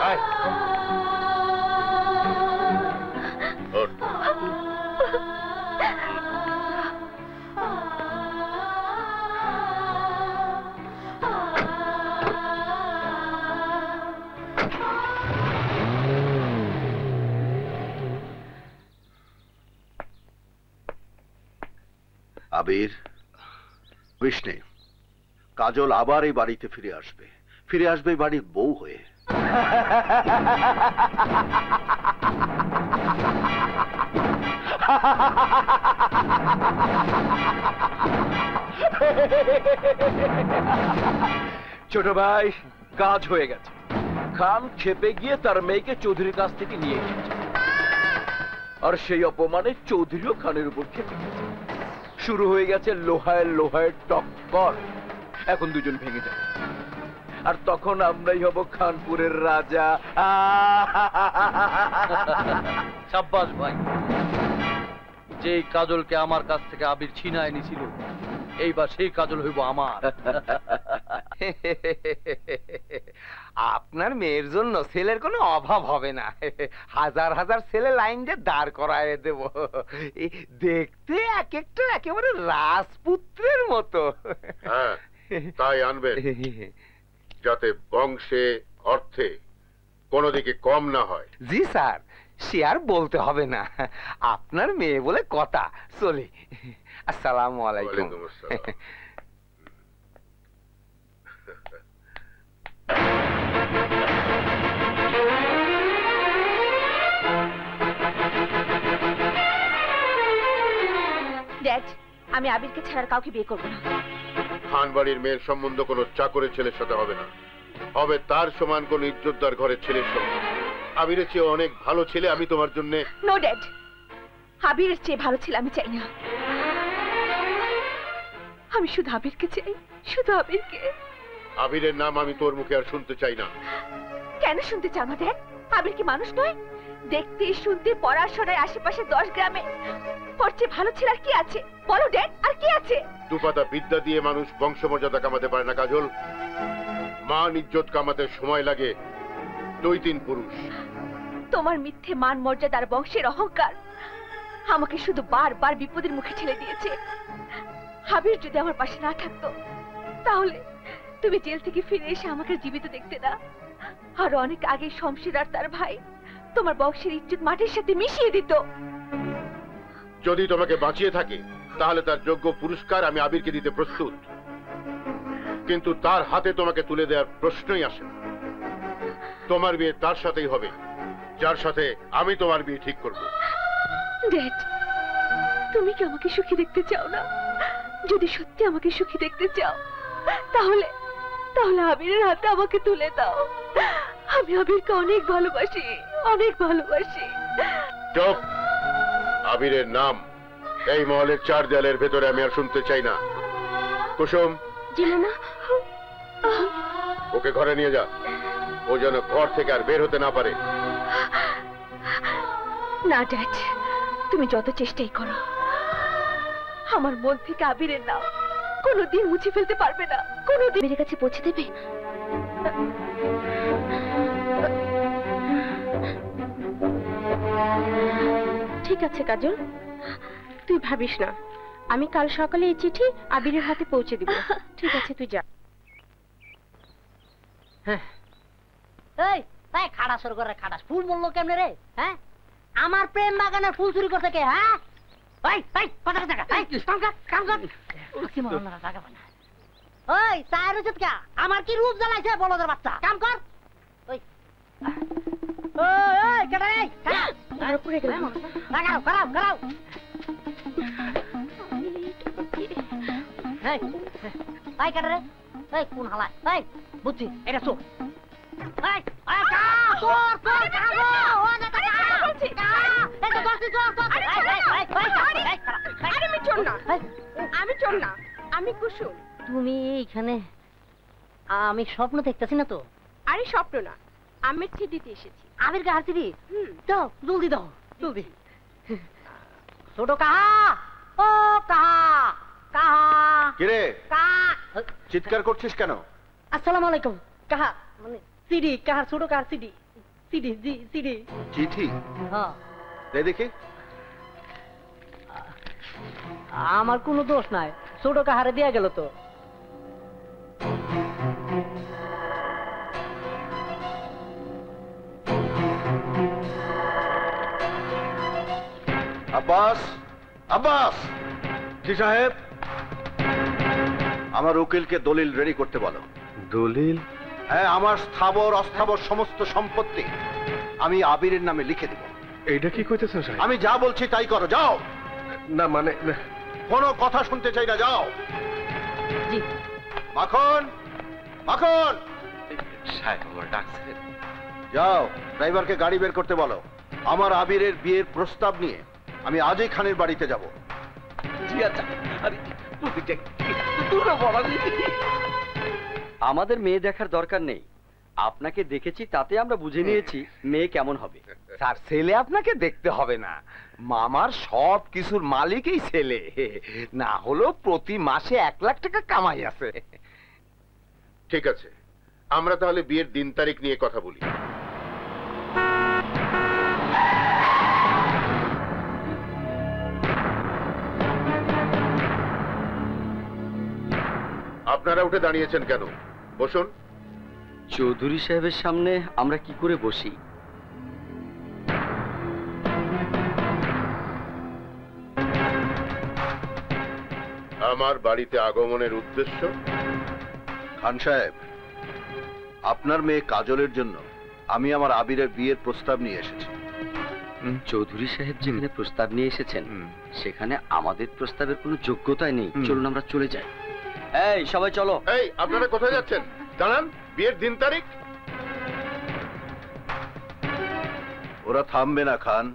আয়। ওঠ। আবির, বিষ্ণে, কাজল আবার এই বাড়িতে ফিরে আসবে, ফিরে আসবে এই বাড়ির বউ হয়ে। ছোট ভাই, কাজ হয়ে গেছে। খান খেপে গিয়ে তার মেয়েকে চৌধুরীর কাছ থেকে নিয়ে গিয়েছে, আর সেই অপমানে চৌধুরীও খানের উপর খেপে গেছে। শুরু হয়ে গেছে লোহায় লোহায় টক্কর। এখন দুজন ভেঙে যাবে, আর তখন আমরাই হব খানপুরের রাজা। সাব্বাস ভাই, যে কাজলকে আমার কাছ থেকে আবির ছিনায় নিছিল, এইবার সেই কাজল হইব আমার। আপনার মেয়ের জন্য ছেলের কোনো অভাব হবে না। হাজার হাজার ছেলে লাইন দিয়ে দাঁড় করায় দেব। দেখতে এক একটা একেবারে রাজপুত্রের মতো। হ্যাঁ, তাই আনবেন, যাতে বংশে অর্থে কোনো দিকে কম না হয়। জি স্যার, সে আর বলতে হবে না। আপনার মেয়ে বলে কথা। চলি। আসসালামু আলাইকুম। ড্যাড, আমি আবিরকে ছাড়ার কাউকে বিয়ে করব না। খান বাড়ির মেয়ের সম্বন্ধ কোনো চাকরের ছেলের সাথে হবে না, হবে তার সমান কোন ইজ্জতদার ঘরের ছেলের সঙ্গে। আবিরের চেয়ে অনেক ভালো ছেলে আমি তোমার জন্য। নো ড্যাড, আবিরের চেয়ে ভালো ছেলে আমি চাই না। আমি শুধু আবিরকে চাই, শুধু আবিরকে। আবিরের নাম আমি তোর মুখে আর শুনতে চাই না। কেন শুনতে চাও না ড্যাড? আবির কি মানুষ নয়? দেখতে শুনতে পড়াশোনায় আশেপাশে 10 গ্রামে ওর চেয়ে ভালো ছেলে আর কি আছে? বলো ড্যাড, আর কি আছে? দুপাতা বিদ্যা দিয়ে মানুষ বংশমর্যাদা কামাতে পারে না কাজল। মান ইজ্জত কামাতে সময় লাগে 2-3 পুরুষ। তোমার মিথ্যে মান মর্যাদা আর বংশের অহংকার আমাকে শুধু বারবার বিপদের মুখে ঠেলে দিয়েছে। আবির যদি আমার পাশে না থাকতো, তাহলে তুমি জেল থেকে ফিরে এসে আমাকে জীবিত দেখতে না। আর অনেক আগে শমশের আর তার ভাই তোমার বংশের ইজ্জত মাটির সাথে মিশিয়ে দিত। যদি তোমাকে বাঁচিয়ে থাকে, তাহলে তার যোগ্য পুরস্কার আমি আবিরকে দিতে প্রস্তুত, কিন্তু তার হাতে তোমাকে তুলে দেওয়ার প্রশ্নই আসে না। তোমার বিয়ে তার সাথেই হবে যার সাথে আমি তোমার বিয়ে ঠিক করব। ড্যাড, তুমি কি আমাকে সুখী দেখতে চাও না? যদি সত্যি আমাকে সুখী দেখতে চাও তাহলে তাহলে আবিরের হাতে আমাকে তুলে দাও। আমি আবিরকে অনেক ভালোবাসি, অনেক ভালোবাসি। চুপ! আবিরের নাম এই মহলের 4 দেয়ালের ভেতরে আমি আর শুনতে চাই না। কুসুম, জি মামা। ওকে ঘরে নিয়ে যা। ও যেন ঘর থেকে আর বের হতে না পারে। না ড্যাড, তুমি যত চেষ্টাই করো আমার মন থেকে আবিরের নাম কোনোদিন মুছে ফেলতে পারবে না। কোনোদিন মেরে কাছে পৌঁছে দেবে। ঠিক আছে কাজল, তুই ভাবিস না, আমি কাল সকালে এই চিঠি আবিরের হাতে পৌঁছে দিব। ঠিক আছে, তুই যা। এই এই খাড়া সর করে খাড়াস ফুল বললো কেমনে রে? হ্যাঁ, আমার প্রেম বাগানের ফুল চুরি করতে কে? হ্যাঁ, এই এই কথা কথা এই কাম কর কি মরনা টাকা পানা। ওই সাইর হচ্ছে কি? আমার কি রূপ জ্বালাইছে বলদের বাচ্চা? কাম কর। ওই ওই কেডা রে? আর পুরে গেল। লাগাও করাও করাও। এই এই কেডা রে? এই কোন হালা? এই বুঝছি এটা চোর। এই এই কা চোর চোর কাগো ও না টাকা বলছি কা এই তো বলছি চোর চোর। এই আরে আমি চোর না, আমি চোর না, আমি কুসুম। তুমি এইখানে? আমি স্বপ্ন দেখতেছি না তো? আরে স্বপ্ন না, আমি চিঠিতে এসেছি। আবির কাহার চিঠি? দাও জলদি দাও জলদি। ছোট কাহা, ও কাহা কাহা। কিরে কা চিৎকার করছিস কেন? আসসালামু আলাইকুম। কাহা মানে সিডি, কাহার ছোট কাহার সিডি। সিডি জি সিডি। চিঠি? হ্যাঁ দে দেখি। আমার কোনো দোষ নাই, ছোট কাহারে দেয়া গেল তো। আব্বাস, আব্বাস। জি সাহেব। আমার উকিলকে দলিল রেডি করতে বলো। দলিল? হ্যাঁ, আমার স্থাবর অস্থাবর সমস্ত সম্পত্তি আমি আবিরের নামে লিখে দেব। এইটা কি কইতেছেন সাহেব? আমি যা বলছি তাই করো, যাও। না মানে কোনো কথা শুনতে চাই না, যাও। জি। মাখন, মাখন। সাহেব আমার ডাকছেন। যাও, ড্রাইভারকে গাড়ি বের করতে বলো। আমার আবিরের বিয়ের প্রস্তাব নিয়ে আমি আজই খানের বাড়িতে যাব। জি আচ্ছা। আরে প্রতিটা দুটো বলা দিই। আমাদের মেয়ে দেখার দরকার নেই, আপনাকে দেখেছি তাতে আমরা বুঝে নিয়েছি মেয়ে কেমন হবে। স্যার, ছেলে আপনাকে দেখতে হবে না, মামার সব কিছুর মালিকই ছেলে। না হলেও প্রতি মাসে 1 লাখ টাকা কামাই আছে। ঠিক আছে, আমরা তাহলে বিয়ের দিন তারিখ নিয়ে কথা বলি। আপনারা উঠে দাঁড়িয়েছেন কেন? বসুন। চৌধুরী সাহেবের সামনে আমরা কি করে বসি? আমার বাড়িতে আগমনের উদ্দেশ্য? খান সাহেব, আপনার মেয়ে কাজলের জন্য আমি আমার আবিরের বিয়ের প্রস্তাব নিয়ে এসেছি। চৌধুরী সাহেব যেখানে প্রস্তাব নিয়ে এসেছেন সেখানে আমাদের প্রস্তাবের কোনো যোগ্যতাই নেই। চলুন আমরা চলে যাই। এই সবাই চলো। এই আপনারা কোথায় যাচ্ছেন? জানান বিয়ের দিন তারিখ। ওরা থামবে না খান।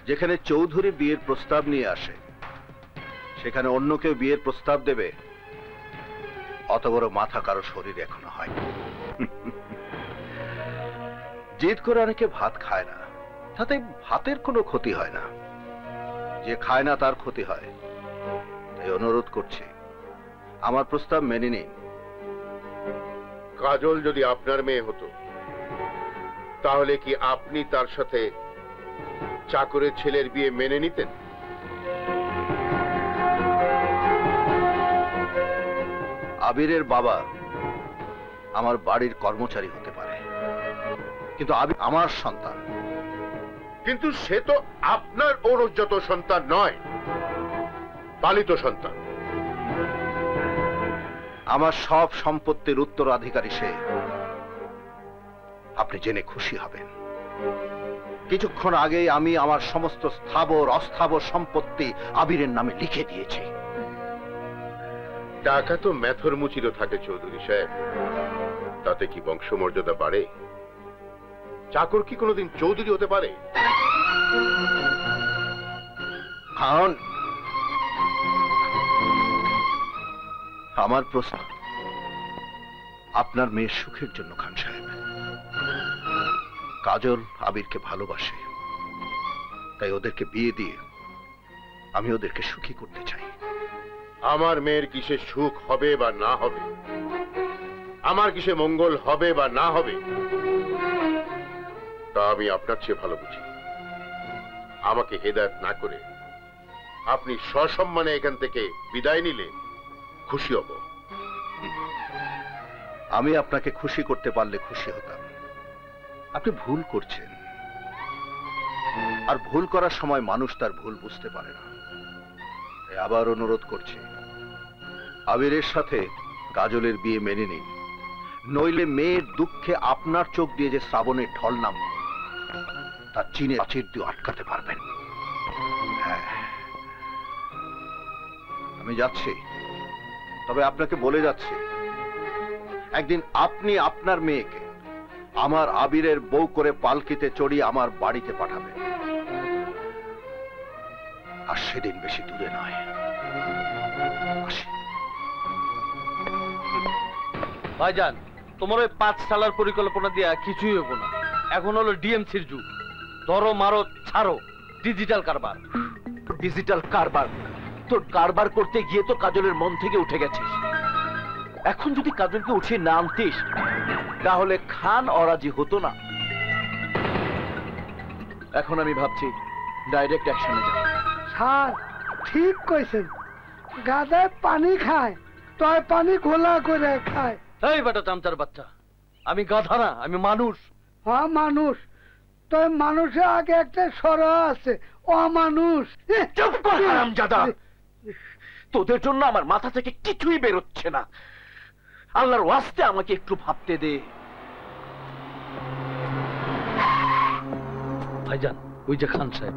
যেখানে চৌধুরী বিয়ের প্রস্তাব নিয়ে আসে সেখানে অন্য কেউ বিয়ের প্রস্তাব দেবে, অত বড় মাথা কারো শরীর এখনো হয়। জিদ করে অনেকে ভাত খায় না, তাতে ভাতের কোনো ক্ষতি হয় না। যে খায় না তার ক্ষতি হয়। তাই অনুরোধ করছি, আমার প্রস্তাব মেনে নিন। কাজল যদি আপনার মেয়ে হতো তাহলে কি আপনি তার সাথে চাকরের ছেলের বিয়ে মেনে নিতেন? আবিরের বাবা আমার বাড়ির কর্মচারী হতে পারে, কিন্তু আবির আমার সন্তান। কিন্তু সে তো আপনার ঔরজ্জাত সন্তান নয়, পালিত সন্তান। আমার সব সম্পত্তির উত্তরাধিকারী সে। আপনি জেনে খুশি হবেন কিছুক্ষণ আগেই আমি আমার সমস্ত স্থাবর অস্থাবর সম্পত্তি আবিরের নামে লিখে দিয়েছি। টাকা তো মেথর মুচিরও থাকে চৌধুরী সাহেব, তাতে কি বংশমর্যাদা বাড়ে? চাকর কি কোনোদিন চৌধুরী হতে পারে? খান, আমার প্রশ্ন আপনার মেয়ের সুখের জন্য খান সাহেব। কাজল আবিরকে ভালোবাসে, তাই ওদেরকে বিয়ে দিয়ে আমি ওদেরকে সুখী করতে চাই। আমার মেয়ের কিসে সুখ হবে বা না হবে, আমার কিসে মঙ্গল হবে বা না হবে, তা আমি আপনার চেয়ে ভালো বুঝি। আমাকে হেদায়েত না করে আপনি সসম্মানে এখান থেকে বিদায় নিলে খুশি হব। আমি আপনাকে খুশি করতে পারলে খুশি হতাম। আপনি ভুল করছেন, আর ভুল করার সময় মানুষ তার ভুল বুঝতে পারে না। তাই আবার অনুরোধ করছি, আবিরের সাথে কাজলের বিয়ে মেনে নিন, নইলে মেয়ের দুঃখে আপনার চোখ দিয়ে যে শ্রাবণের ঢল নাম তার চিনে প্রাচীর দিয়ে আটকাতে পারবেন। হ্যাঁ, আমি যাচ্ছি, তবে আপনাকে বলে যাচ্ছি, একদিন আপনি আপনার মেয়েকে আমার আবিরের বউ করে পালকিতে চড়িয়ে আমার বাড়িতে পাঠাবেন, আর সেদিন বেশি দূরে নয়। ভাইজান, তোমার ওই 5 সালার পরিকল্পনা দিয়া কিছুই হবো না। এখন হলো ডিএমসির যুগ। ধরো মারো ছাড়ো, ডিজিটাল কারবার। ডিজিটাল কারবার? তোর কারবার করতে গিয়ে তো কাজলের মন থেকে উঠে গেছিস। এখন যদি কাজলকে উঠিয়ে না আনতিস, তাহলে খান অরাজি হতো না। এখন আমি ভাবছি ডাইরেক্ট অ্যাকশনে যাব। স্যার ঠিক কইছেন, গাদায় পানি খায় তয় পানি ঘোলা করে খায়। এই বেটা চামচার বাচ্চা, আমি গাধা না, আমি মানুষ। হ্যাঁ মানুষ, তয় মানুষের আগে একটা সরা আছে, অমানুষ। চুপ কর হারামজাদা, তোদের জন্য আমার মাথা থেকে কিছুই বেরোচ্ছে না। আল্লাহর ওয়াস্তে আমাকে একটু ভাবতে দে। ভাইজান, ওই যে খান সাহেব।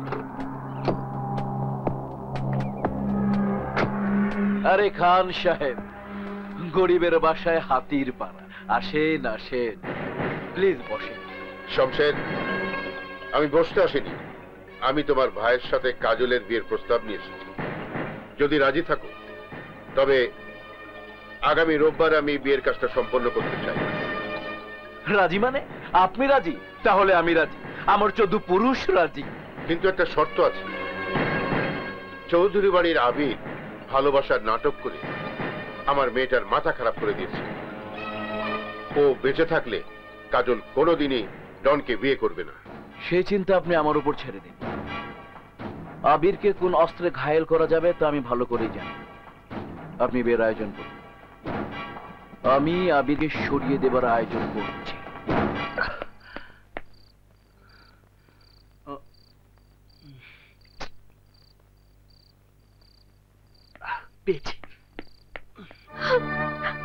আরে খান সাহেব, গরিবের বাসায় হাতির পাড়া। আসেন আসেন, প্লিজ বসেন। শমশের, আমি বসতে আসিনি, আমি তোমার ভাইয়ের সাথে কাজলের বিয়ের প্রস্তাব নিয়ে এসেছি। যদি রাজি থাকো তবে আগামী রোববার আমি বিয়ের কাজটা সম্পন্ন করতে চাই। রাজি মানে? আপনি রাজি? তাহলে আমি রাজি। আমার 14 পুরুষ রাজি। কিন্তু একটা শর্ত আছে। চৌধুরী বাড়ির আবির ভালোবাসার নাটক করে আমার মেয়েটার মাথা খারাপ করে দিয়েছে। ও বেঁচে থাকলে কাজল কোনোদিনই ডনকে বিয়ে করবে না। সেই চিন্তা আপনি আমার উপর ছেড়ে দিন। আবিরকে কোন অস্ত্রে ঘায়েল করা যাবে তা আমি ভালো করেই জানি। আপনি বিয়ের আয়োজন করুন, আমি আবিরকে সরিয়ে দেবার আয়োজন করছি।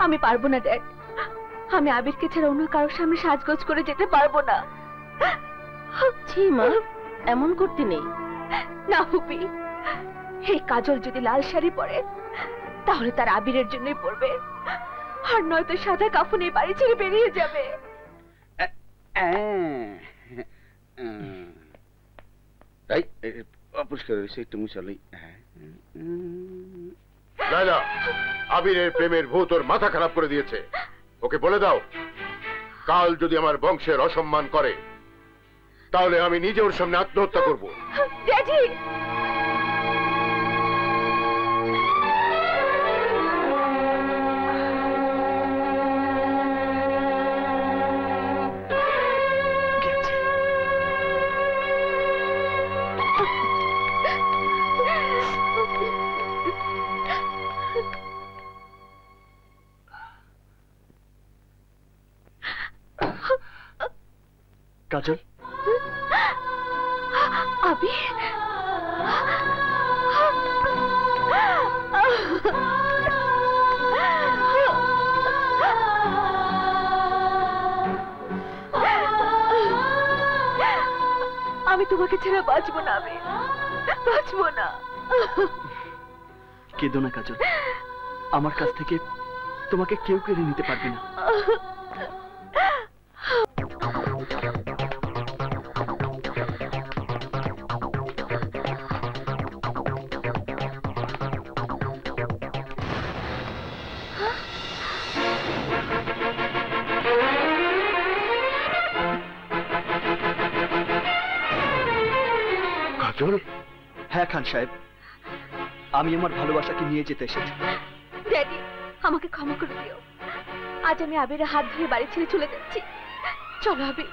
আমি পারবো না ড্যাড, আমি আবিরকে ছেড়ে অন্য কারোর সামনে সাজগোজ করে যেতে পারবো না। ছি মা, এমন করতে নেই। না হুপি, এই কাজল যদি লাল শাড়ি পরে তাহলে তার আবিরের জন্যই পরবে, আর নয়তো সাদা কাফনে বাড়ি ছেড়ে বেরিয়ে যাবে। তাই অপরিষ্কার হয়েছে, একটু মুছালেই। লায়লা, আবিরের প্রেমের ভূত ওর মাথা খারাপ করে দিয়েছে। ওকে বলে দাও, কাল যদি আমার বংশের অসম্মান করে তাহলে আমি নিজে ওর সামনে আত্মহত্যা করব। ড্যাডি, কাজল, আবি, আমি আমি তোমাকে ছেড়ে বাঁচবো না, আমি বাঁচবো না। কেঁদো না কাজল, আমার কাছ থেকে তোমাকে কেউ কেড়ে নিতে পারবে না। কাজল? হ্যাঁ খান সাহেব, আমি আমার ভালোবাসাকে নিয়ে যেতে এসেছি। ড্যাডি, আমাকে ক্ষমা করে দিও। আজ আমি আবিরের হাত ধরে বাড়ি ছেড়ে চলে যাচ্ছি। চলো আবির।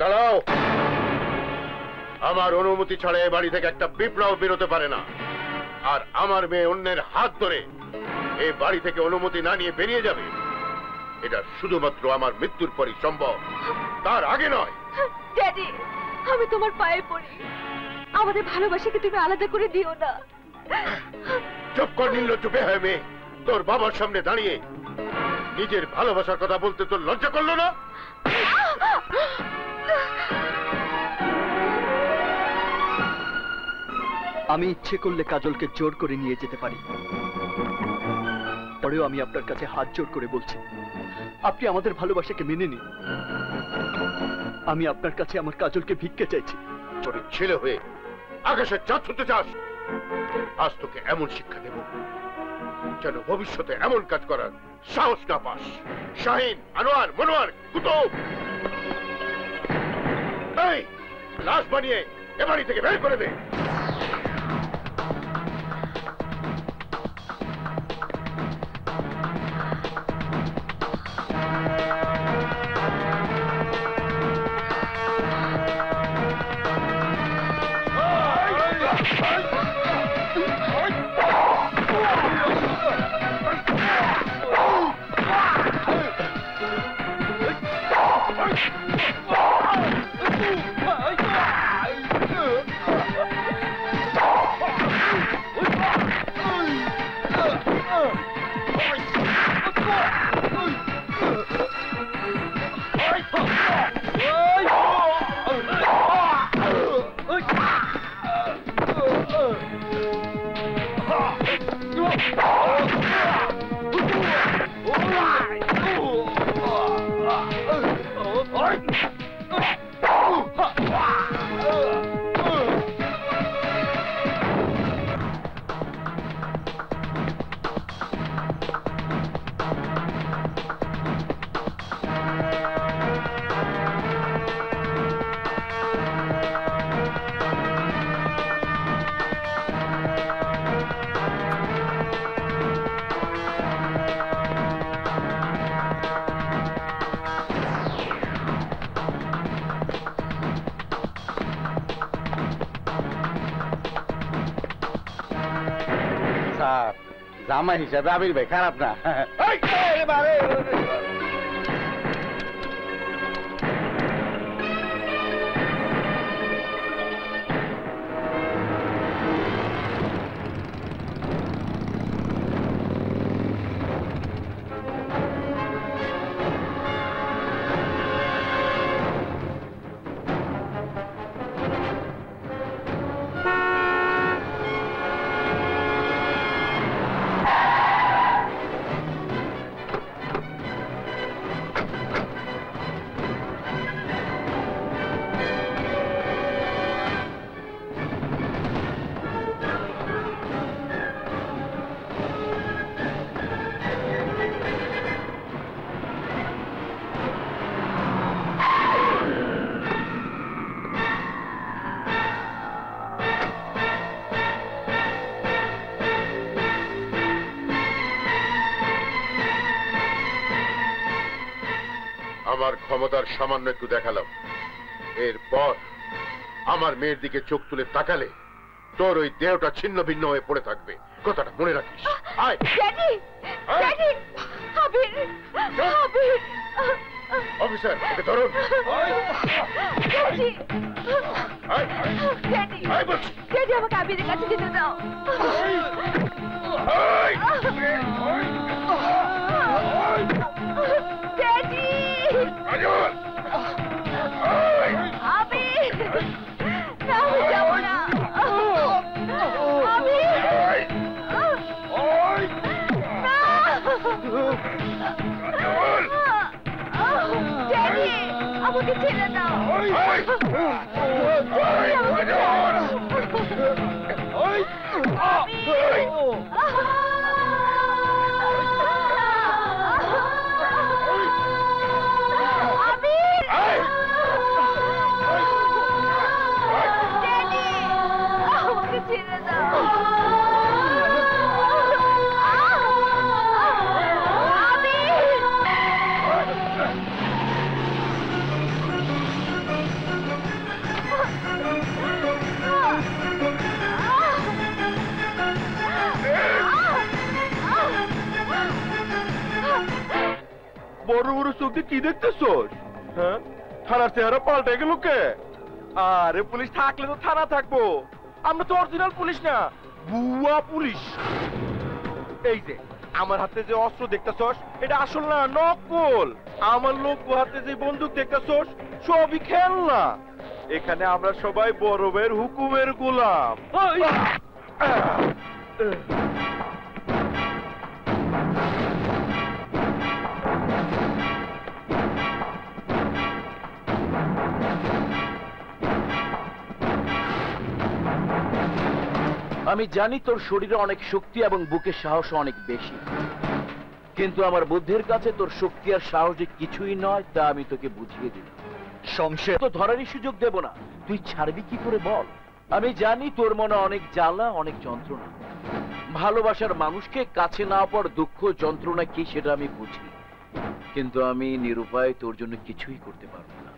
দাঁড়াও, আমার অনুমতি ছাড়া এ বাড়ি থেকে একটা পিঁপড়াও বেরোতে পারে না। আর আমার মেয়ে অন্যের হাত ধরে এই বাড়ি থেকে অনুমতি না নিয়ে বেরিয়ে যাবে, এটা শুধুমাত্র আমার মৃত্যুর পরই সম্ভব, তার আগে নয়। ড্যাডি, আমি তোমার পায়ে পড়ি, আমাদের ভালোবাসাকে তুমি আলাদা করে দিও না। চুপ কর নির্লজ্জ বেহায়া মেয়ে, তোর বাবার সামনে দাঁড়িয়ে নিজের ভালোবাসার কথা বলতে তোর লজ্জা করলো না? আমি ইচ্ছে করলে কাজলকে জোর করে নিয়ে যেতে পারি, পরেও আমি আপনার কাছে হাত জোর করে বলছি, আপনি আমাদের ভালোবাসাকে মেনে নিন। আমি আপনার কাছে আমার কাজলকে ভিক্ষে চাইছি। তোর ছেলে হয়ে আকাশের চাঁদ ছুঁতে চাস? আজ তোকে এমন শিক্ষা দেব যেন ভবিষ্যতে এমন কাজ করার সাহস না পাস। শাহিন, আনোয়ার, মনোয়ার, কুতুব, এই লাশ বানিয়ে এ বাড়ি থেকে বের করে দে। জামাই হিসাবে আবির ভাই খারাপ না। আমার ক্ষমতার সামান্য একটু দেখালাম, এরপর আমার মেয়ের দিকে চোখ তুলে তাকালে তোর ওই দেহটা ছিন্ন ভিন্ন হয়ে পড়ে থাকবে, কথাটা মনে রাখিস। আয় ড্যাডি, ড্যাডি, আবির, আবির। অফিসার, ওকে ধরুন। ড্যাডি, আয়, ড্যাডি, আয় বলছি। ড্যাডি, আমাকে আবিরের কাছে যেতে দাও। ড্যাডি, আবির, আমাকে ছেড়ে দাও। বড় বড় চোখ দিয়ে কি দেখতেছস? হ্যাঁ, থানার চেহারা পাল্টে গেল কে? আরে পুলিশ থাকলে তো থানা থাকবো, আমরা তো অরিজিনাল পুলিশ না, বুয়া পুলিশ। এই যে আমার হাতে যে অস্ত্র দেখতেছস, এটা আসল না, নকল। আমার লোক হাতে যে বন্দুক দেখতেছস, সবই খেলনা। এখানে আমরা সবাই বড়বের হুকুমের গোলাম। আমি জানি তোর শরীরে অনেক শক্তি এবং বুকের সাহস অনেক বেশি, কিন্তু আমার বুদ্ধির কাছে তোর শক্তি আর সাহস যে কিছুই নয় তা আমি তোকে বুঝিয়ে দিলাম। শমশের তো ধরারই সুযোগ দেব না, তুই ছাড়বি কি করে বল? আমি জানি তোর মনে অনেক জ্বালা, অনেক যন্ত্রণা। ভালোবাসার মানুষকে কাছে না পাওয়ার দুঃখ যন্ত্রণা কি সেটা আমি বুঝি, কিন্তু আমি নিরুপায় তোর জন্য কিছুই করতে পারবো না।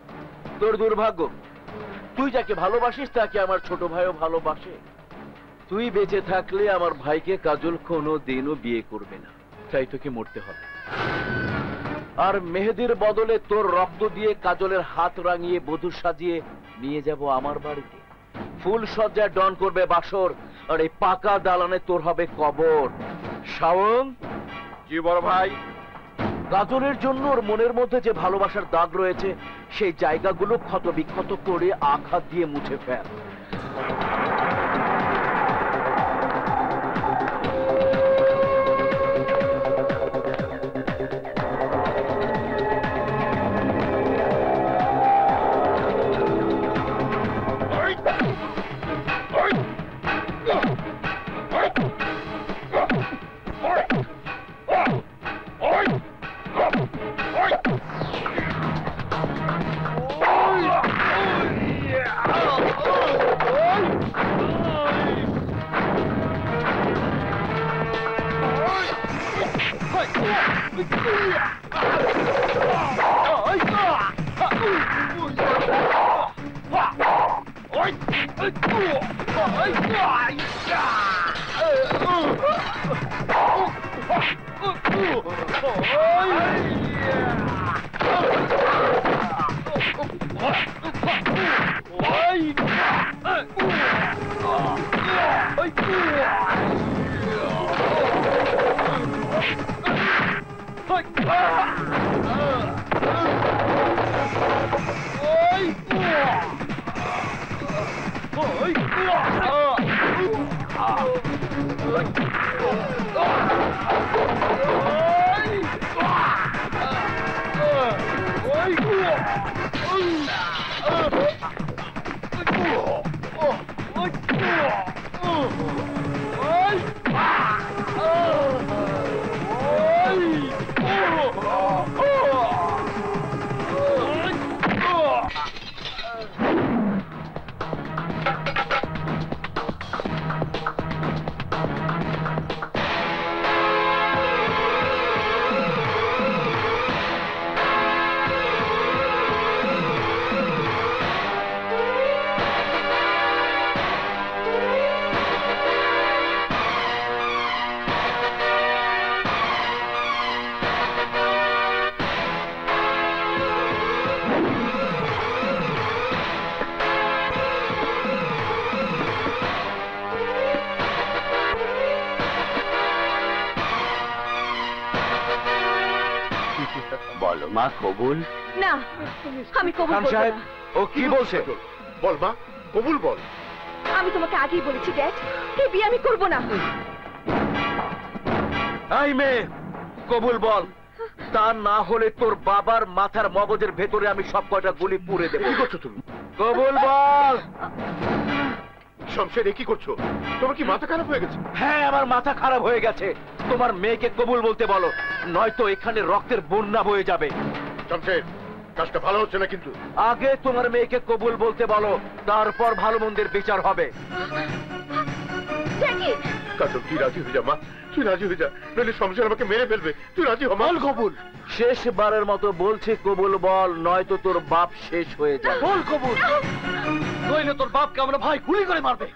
তোর দুর্ভাগ্য, তুই যাকে ভালোবাসিস তাকে আমার ছোট ভাইও ভালোবাসে। তুই বেঁচে থাকলে আমার ভাইকে কাজল কোনো দিনও বিয়ে করবে না, তাই তোকে মরতে হবে। আর মেহেদির বদলে তোর রক্ত দিয়ে কাজলের হাত রাঙিয়ে বধূ সাজিয়ে নিয়ে যাব আমার বাড়িতে। ফুল সজ্জায় ডন করবে বাসর, আর এই পাকা দালানে তোর হবে কবর। শাওন, জি বড় ভাই। কাজলের জন্য ওর মনের মধ্যে যে ভালোবাসার দাগ রয়েছে, সেই জায়গাগুলো ক্ষত বিক্ষত করে আঘাত দিয়ে মুছে ফেল। বলো মা, কবুল? না, আমি কবুল খান বলবো সাহেব, না। ও কি বলছে? বল মা, কবুল বল। আমি তোমাকে আগেই বলেছি ড্যাড, এই বিয়ে আমি করব না। এই মেয়ে, কবুল বল। তা না হলে তোর বাবার মাথার মগজের ভেতরে আমি সব কয়টা গুলি পুড়ে দেবো। কি করছো তুমি? কবুল বল। শমশের, কি করছো? তোমার কি মাথা খারাপ হয়ে গেছে? হ্যাঁ, আমার মাথা খারাপ হয়ে গেছে। তোমার মেয়েকে কবুল বলতে বলো, নয়তো এখানে রক্তের বন্যা বয়ে যাবে। শমশের, কাজটা ভালো হচ্ছে না কিন্তু। আগে তোমার মেয়েকে কবুল বলতে বলো, তারপর ভালো মন্দের বিচার হবে। কাজল, তুই রাজি হয়ে যা মা, তুই রাজি হয়ে যা, নইলে শমশের আমাকে মেরে ফেলবে। তুই রাজি হ মা। কবুল। শেষবারের মতো বলছি, কবুল বল, নয়তো তোর বাপ শেষ হয়ে যাবে। বল কবুল, নইলে তোর বাপকে আমরা ভাই গুলি করে মারবে।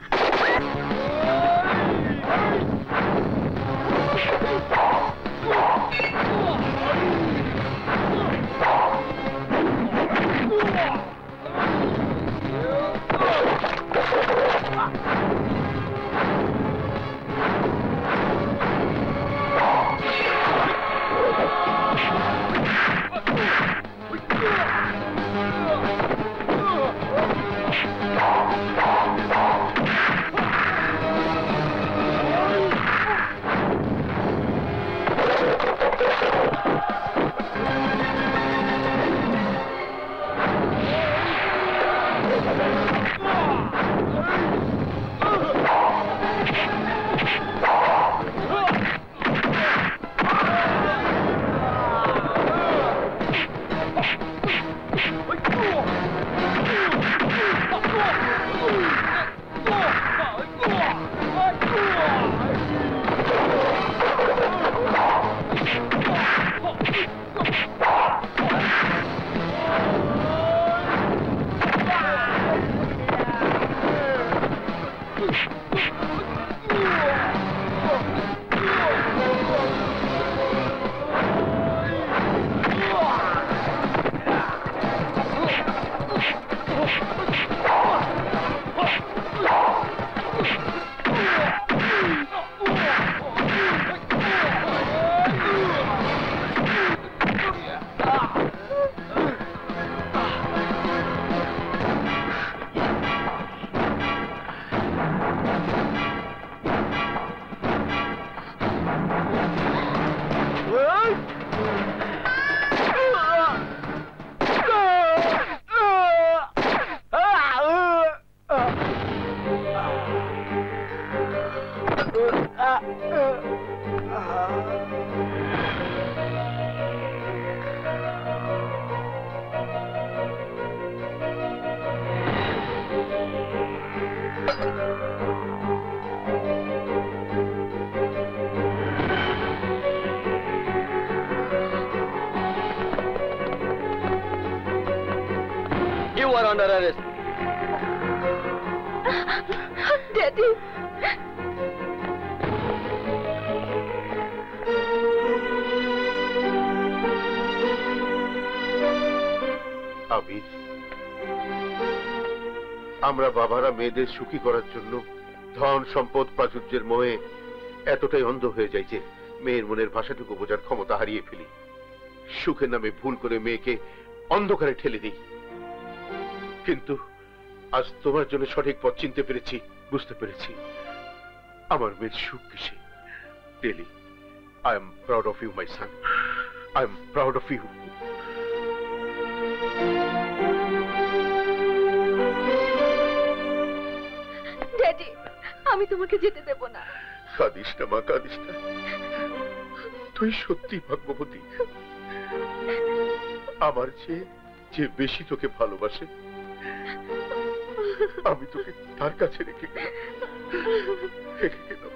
You are under arrest. Daddy. আবির, আমরা বাবারা মেয়েদের সুখী করার জন্য ধন সম্পদ প্রাচুর্যের মোহে এতটাই অন্ধ হয়ে যাই যে মেয়ের মনের ভাষাটুকু বোঝার ক্ষমতা হারিয়ে ফেলি। সুখের নামে ভুল করে মেয়েকে অন্ধকারে ঠেলে দিই। কিন্তু আজ তোমার জন্য সঠিক পথ চিনতে পেরেছি, বুঝতে পেরেছি আমার মেয়ের সুখ কিসে। ডেলি, I am proud of you my son, I am proud of you. Daddy, আমি তোমাকে যেতে দেব না। কাঁদিস না মা, কাঁদিস না। তুই সত্যি ভাগ্যবতী। আমার যে বেশি তোকে ভালোবাসে, আমি তোকে তার কাছে রেখে গেলাম।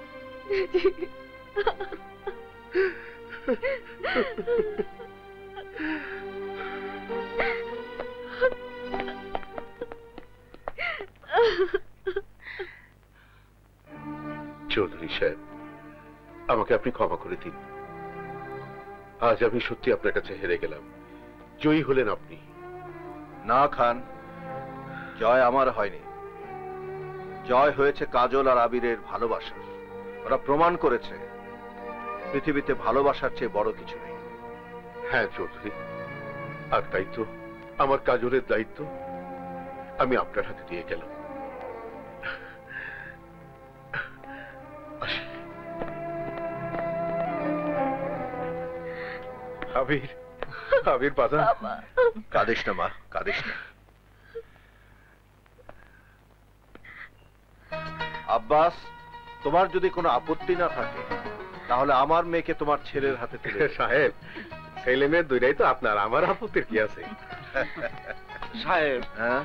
চৌধুরী সাহেব, আমাকে আপনি ক্ষমা করে দিন। আজ আমি সত্যি আপনার কাছে হেরে গেলাম। জয়ী হলেন আপনি। না খান, জয় আমার হয়নি, জয় হয়েছে কাজল আর আবিরের ভালোবাসা। ওরা প্রমাণ করেছে পৃথিবীতে ভালোবাসার চেয়ে বড় কিছু নেই। হ্যাঁ চৌধুরী, আর তাই তো আমার কাজলের দায়িত্ব আমি আপনার হাতে দিয়ে গেলাম। আবির, আবির বাজান, কাঁদিস না মা, কাঁদিস না। আব্বাস, তোমার যদি কোনো আপত্তি না থাকে তাহলে আমার মেয়েকে তোমার ছেলের হাতে তুলে দাও। সাহেব, ছেলে মেয়ে দুইটাই তো আপনার, আমার আপত্তির কি আছে? সাহেব, হ্যাঁ,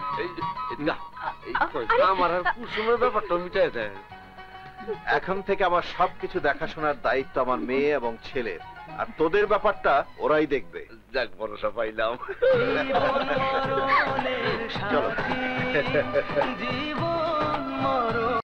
আমার আর কুসুমের ব্যাপারটা মিটাই দেয়। এখন থেকে আমার সবকিছু দেখাশোনার দায়িত্ব আমার মেয়ে এবং ছেলের, আর তোদের ব্যাপারটা ওরাই দেখবে। যাক, ভরসা পাইলাম। চলো। জীবন মরণ